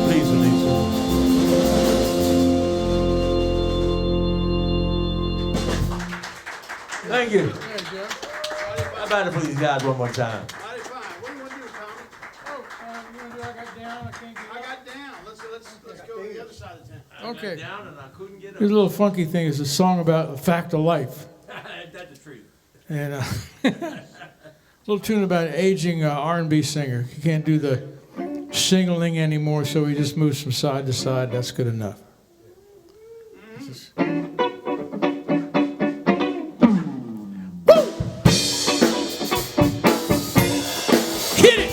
Please release me. Thank you. There, Joe. How about it, please, guys, one more time? Mighty fine. What do you want to do, Tommy? Oh, you want to do I got down? I can't get I got down. Let's go to the other side of town. Okay. Down and I couldn't get Here's a little funky thing. It's a song about a fact of life. That's the truth. And a little tune about an aging R&B singer. He can't do the shingling anymore, so he just moves from side to side. That's good enough. Hit it!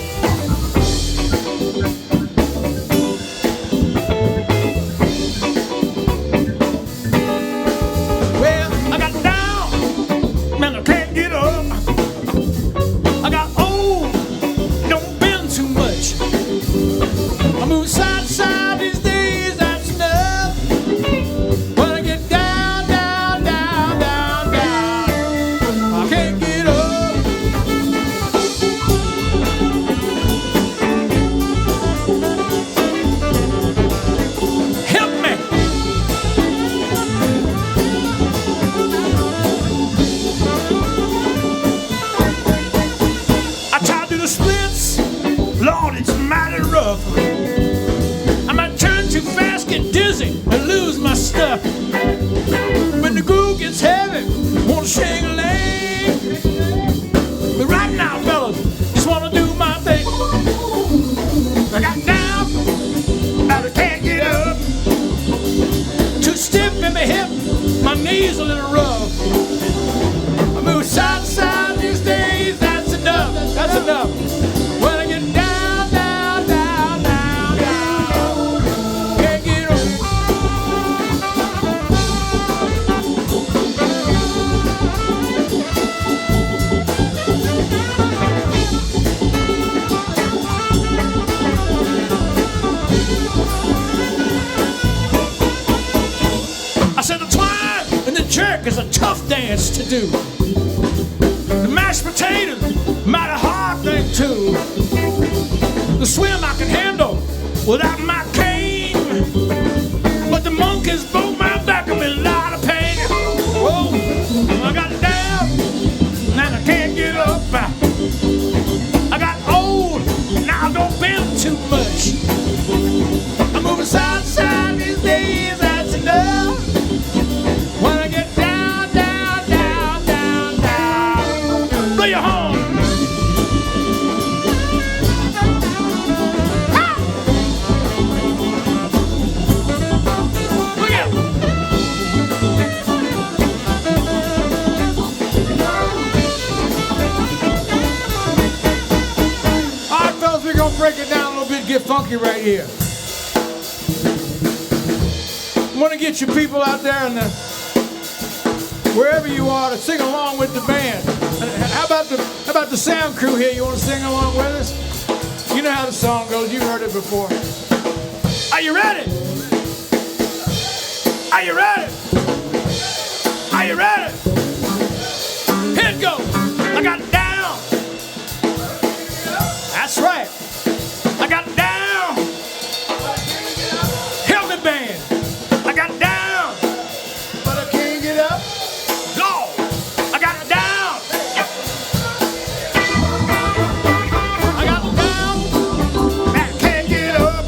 Well, I got down, man, I can't get up. I got old, don't bend too much. I move side to side these days, that's enough. When I get down, down, down, down, down, I can't get up. Help me! I tried to do the splits, Lord, it's mighty rough. I might turn too fast, get dizzy, and lose my stuff. When the groove gets heavy, wanna shake a leg. But right now, fellas, just wanna do my thing. I got down, but I can't get up. Too stiff in my hip, my knees a little rough. I move side to side these days, that's enough, that's enough. When I get down, down, down, down, down, can't get up. I said the twine and the jerk is a tough dance to do. The mashed potatoes, mighty hard thing too. The swim I can handle without my cane, but the monkeys broke my back and been a lot of pain. Oh, I got down and I can't get up. I got old, now I don't bend too much. I'm moving side to side these days, that's enough. When I get down, down, down, down, down, blow your horn. Ha! Look out! All right, fellas, we're gonna break it down a little bit, get funky right here. I want to get you people out there in the wherever you are to sing along with the band. How about the sound crew here? You want to sing along with us? You know how the song goes. You've heard it before. Are you ready? Are you ready? Are you ready? Here it goes. I got down. That's right. I got down. Help me, band. I got down, but I can't get up. Lord, I got down. I got down, I can't get up.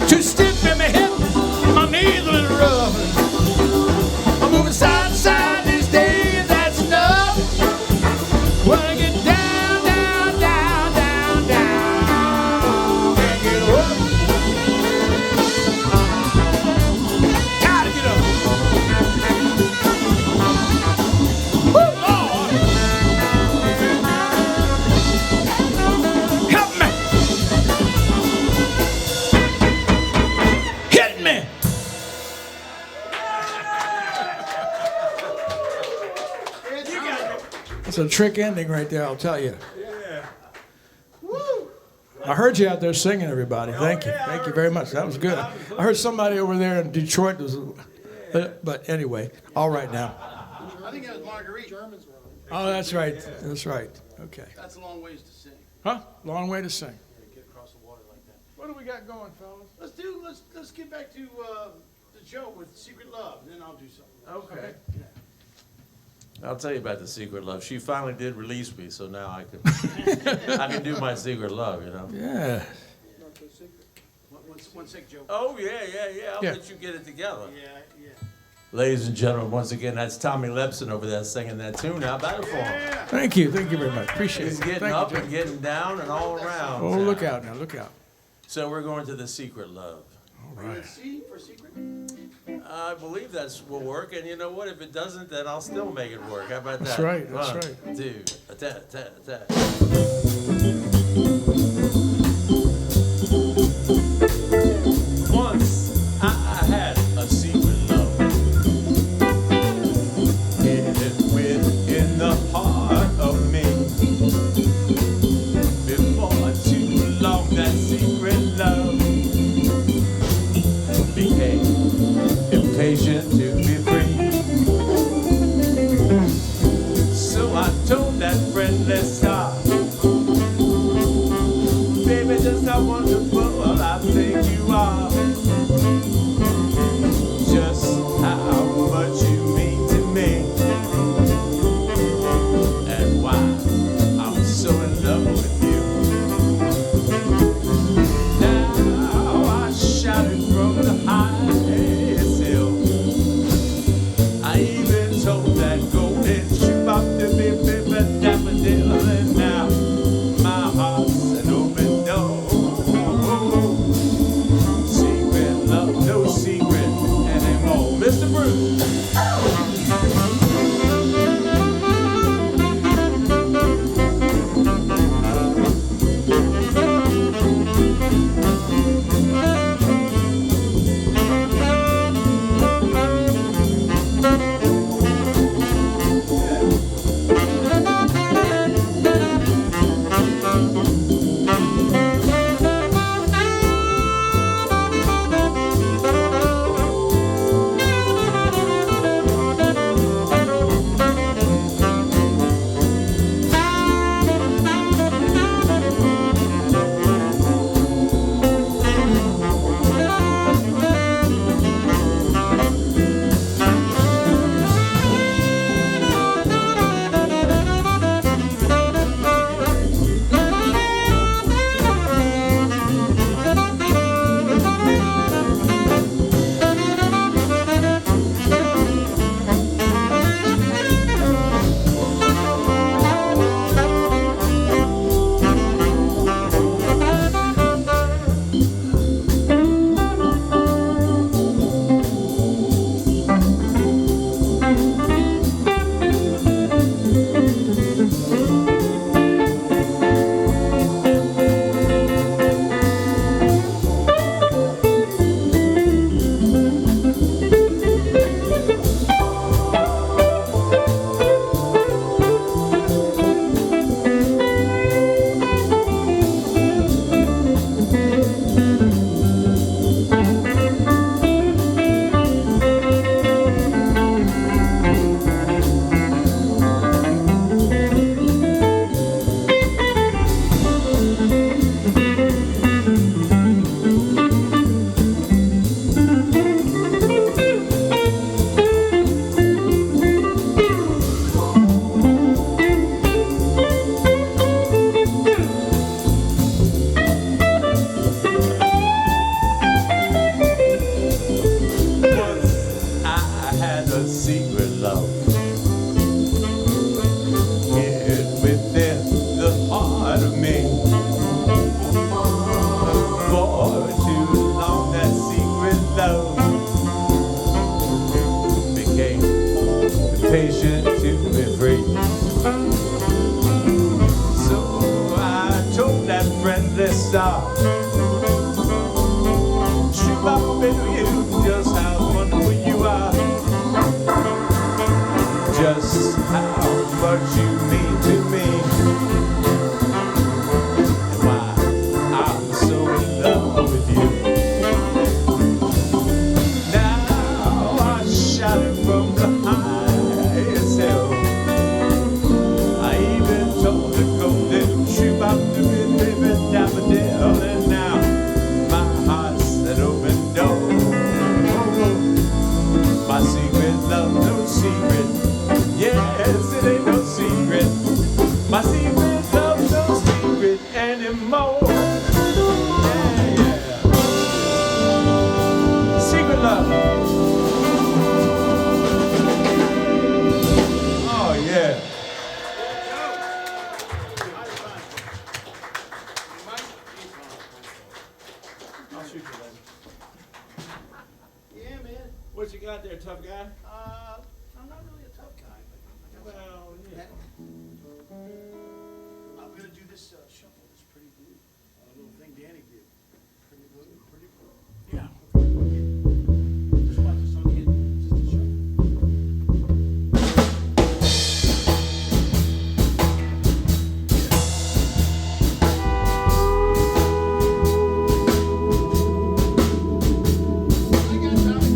Too stiff in my hip, my knees a little rough. I'm moving side to side. That's a trick ending right there, I'll tell you. Yeah. I heard you out there singing, everybody. Thank you. yeah, I Thank you heard very you. much. That was good. I heard somebody over there in Detroit was, but anyway, all right now. I think it was Marguerite. Germans were Oh, on. that's right. That's right. Okay. That's a long ways to sing. Huh? Long way to sing. Get across the water like that. What do we got going, fellas? Let's get back to the Joe with Secret Love, and then I'll do something. Okay. I'll tell you about the Secret Love. She finally did release me, so now I can do my Secret Love, you know. Yeah. Not so secret. One sec, Joe. Oh yeah. I'll Yeah. let you get it together. Yeah. Ladies and gentlemen, once again, that's Tommy Lepson over there singing that tune. How about it for him? Thank you. Thank you very much. Appreciate it. He's getting Thank up you, and getting down and all around. Oh, look out now. Look out. So we're going to the Secret Love. All right. C for secret? I believe that will work, and you know what? If it doesn't, then I'll still make it work. How about that? That's right, that's One, right. two, attack. Once I had a secret love, hidden within the heart of me. Before too long, that secret love became impatient to be free. So I told that friendless star, baby, just how wonderful I think you are. Just how much you mean to me, and why I'm so in love with you. Now I shouted from the highest hill. I even told that golden shoebox to be baby daffodil, and now my heart's an open door. Secret love, no secret anymore. Mr. Bruce. Once I had a secret love, hid within the heart of me. For too long, that secret love became impatient to be free. So I told that friendless star, shoot up into you, just how wonderful you are. Just how much you mean What you got there, tough guy? I'm not really a tough guy, but Well, yeah. I'm gonna do this shuffle, this pretty blue, little thing Danny did. Pretty blue, pretty blue. Yeah. Just watch this on kid, just a shuffle. I got Tommy.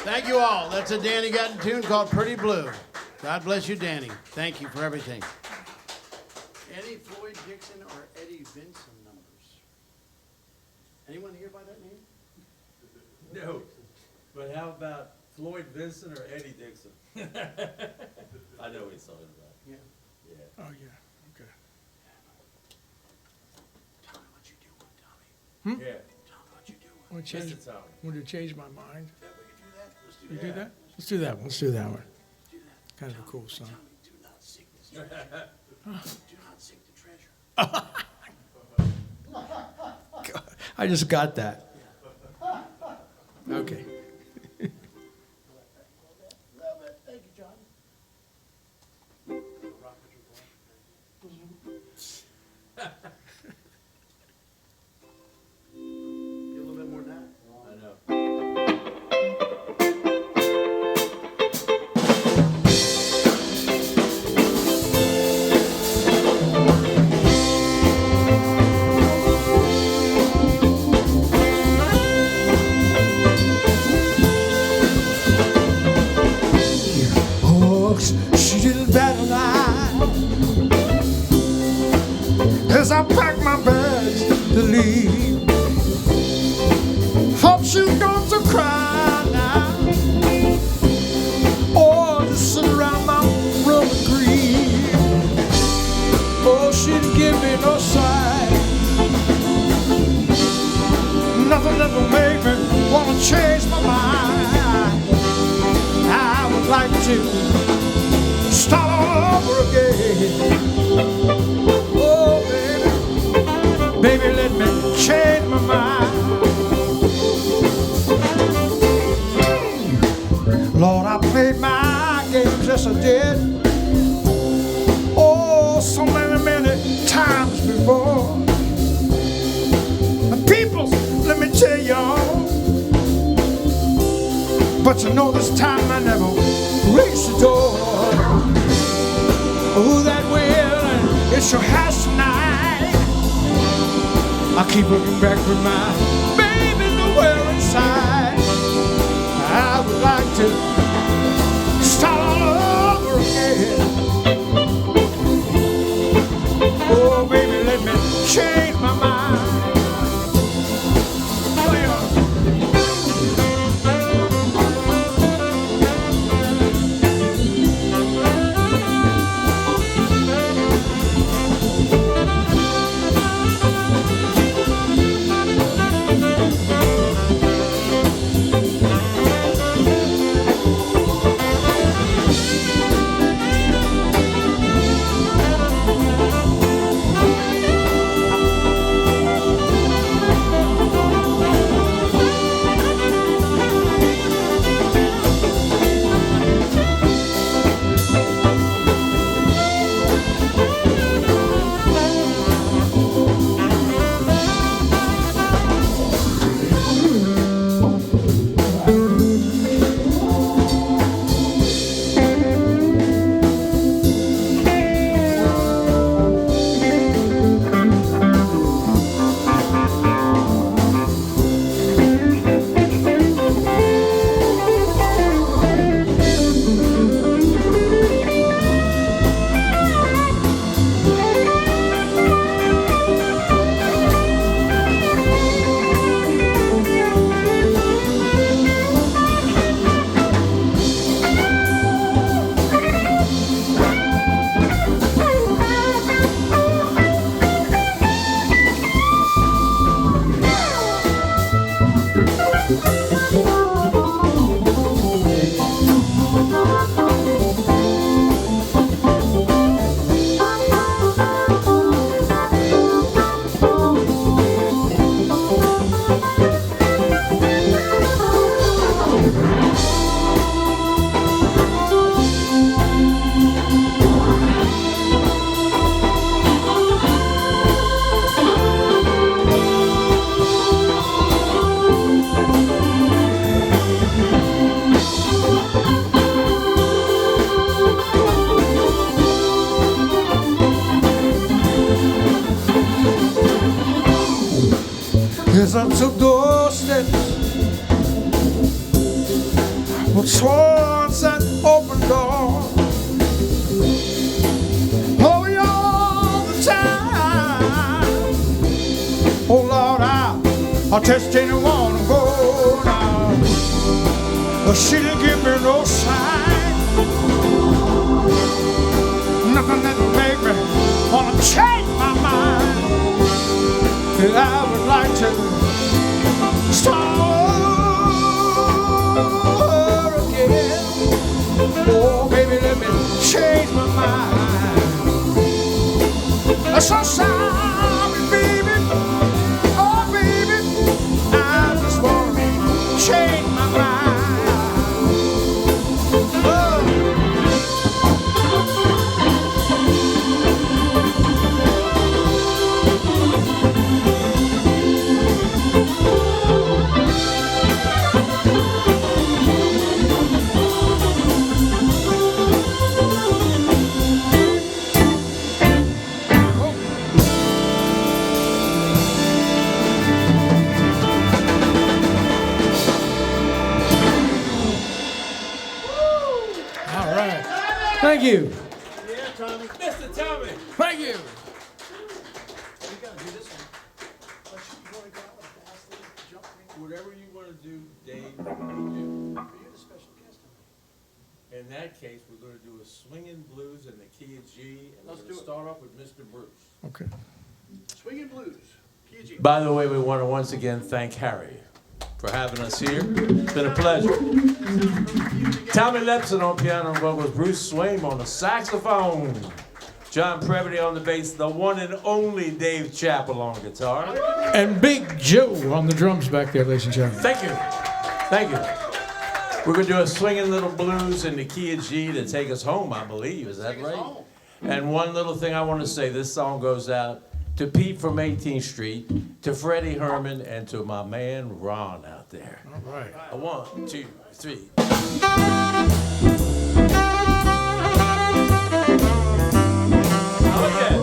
Thank you all. That's a Danny Gatton tune called Pretty Blue. God bless you, Danny. Thank you for everything. Any Floyd Dixon or Eddie Vinson numbers? Anyone here by that name? No, but how about Floyd Vincent or Eddie Dixon? I know what he's talking about. Yeah. Yeah. Oh, yeah, okay. Tell me what you do, Tommy. Yeah. Tell me what you do. Want to change, Mr. Tommy. want to change my mind? Yeah, we can do that. Let's do You that. do that? Let's do that one. Let's do that one. Do that. Kind of a cool song. Tommy, do not seek this treasure. Do not seek the treasure. I just got that. Okay. Love it. Thank you, John. Get a little bit more than that. I know. Oh, she did better lie as I packed my bags to leave. Hope she's going to cry now. Oh, just sit around my room and grieve. Oh, she didn't give me no sign. Nothing that will make me want to change my mind. I would like to start all over again. Oh, baby, let me change my mind. Lord, I played my games, yes I did. Oh, so many, many times before. And people, let me tell y'all, but you know this time I never reached the door. keep looking back with my baby nowhere inside. I would like to start all over again. Oh, baby, let me change my mind. As I'm so doorsteps, what's towards that open door? Oh, you're all the time. Oh, Lord, I'll just didn't want to go now. But she didn't give me no sign. Nothing that would make me want to change my mind. And I would like to start again. Oh, baby, let me change my mind. So sorry, baby. Oh, baby, I just want to change my mind. Thank you. Yeah, Tommy. Mr. Tommy. Thank you. Whatever you want to do, Dave, you do. You're the special guest. In that case, we're going to do a swinging blues in the key of G, and we're Let's going to do it. start off with Mr. Bruce. Okay. Swinging blues. Key G. By the way, we want to once again thank Harry for having us here. It's been a pleasure. Tommy Lepson on piano and vocals, Bruce Swaim on the saxophone, John Previty on the bass, the one and only Dave Chappell on guitar. And Big Joe on the drums back there, ladies and gentlemen. Thank you. Thank you. We're going to do a swinging little blues in the key of G to take us home, I believe. Is that right? And one little thing I want to say, this song goes out to Pete from 18th Street, to Freddie Herman, and to my man Ron out there. All right. 1, 2, 3. Oh, yeah.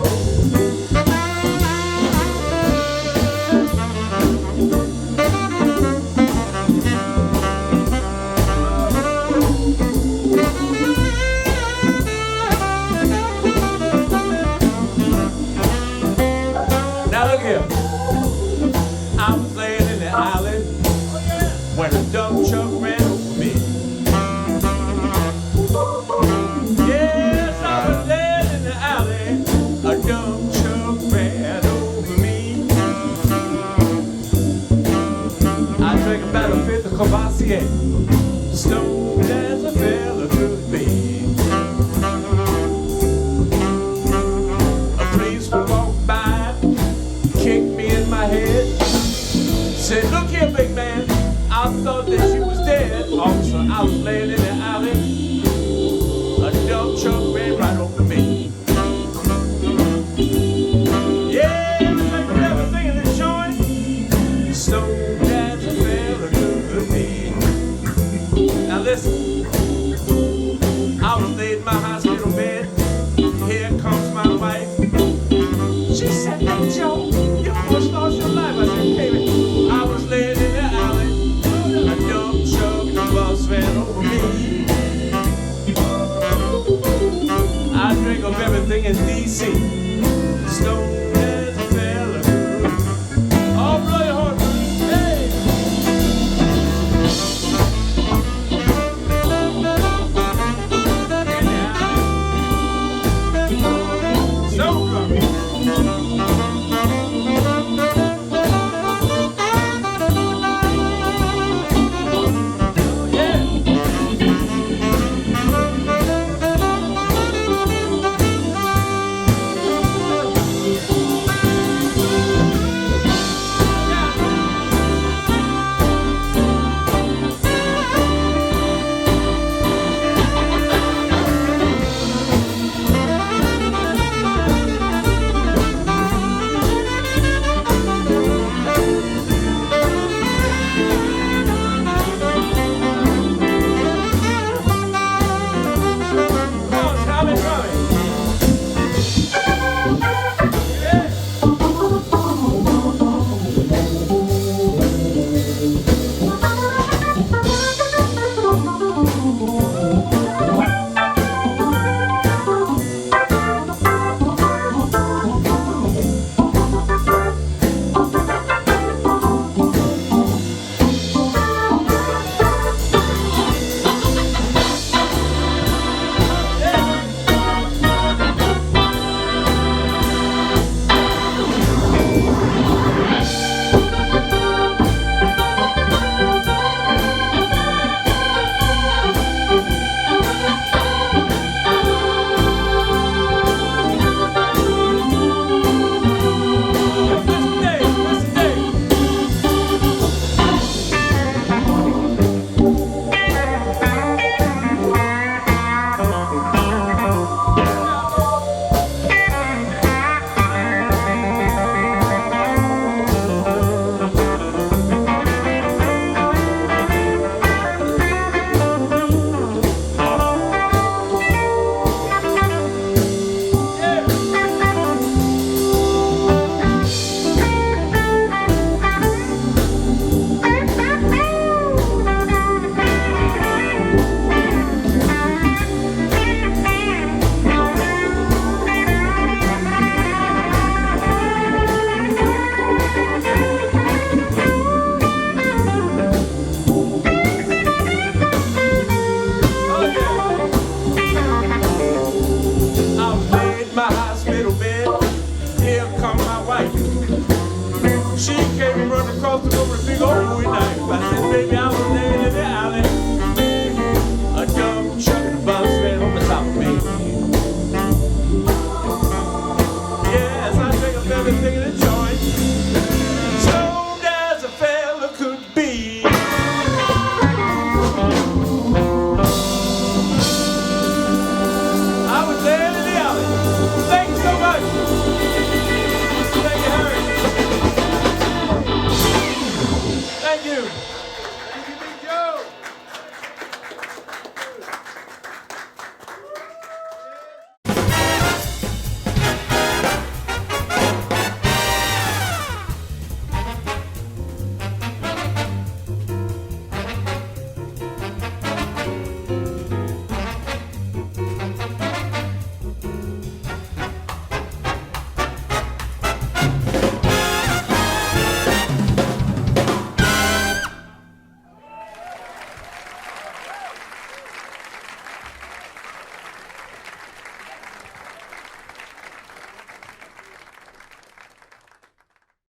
Courvoisier, stoned as a fella could be. A policeman walked by, kicked me in my head, said, "Look here, big man, I thought that you was dead." Officer, I was laying in the alley, a dump truck ran right over me. Yeah, everything in the joint, stoned as a fella could be. Now listen, I was laid in my hospital bed. Here comes my wife. She said, "Hey Joe, you almost lost your life." I said, "Baby, I was laying in the alley, a dump truck bus ran over me." I drink of everything in D.C.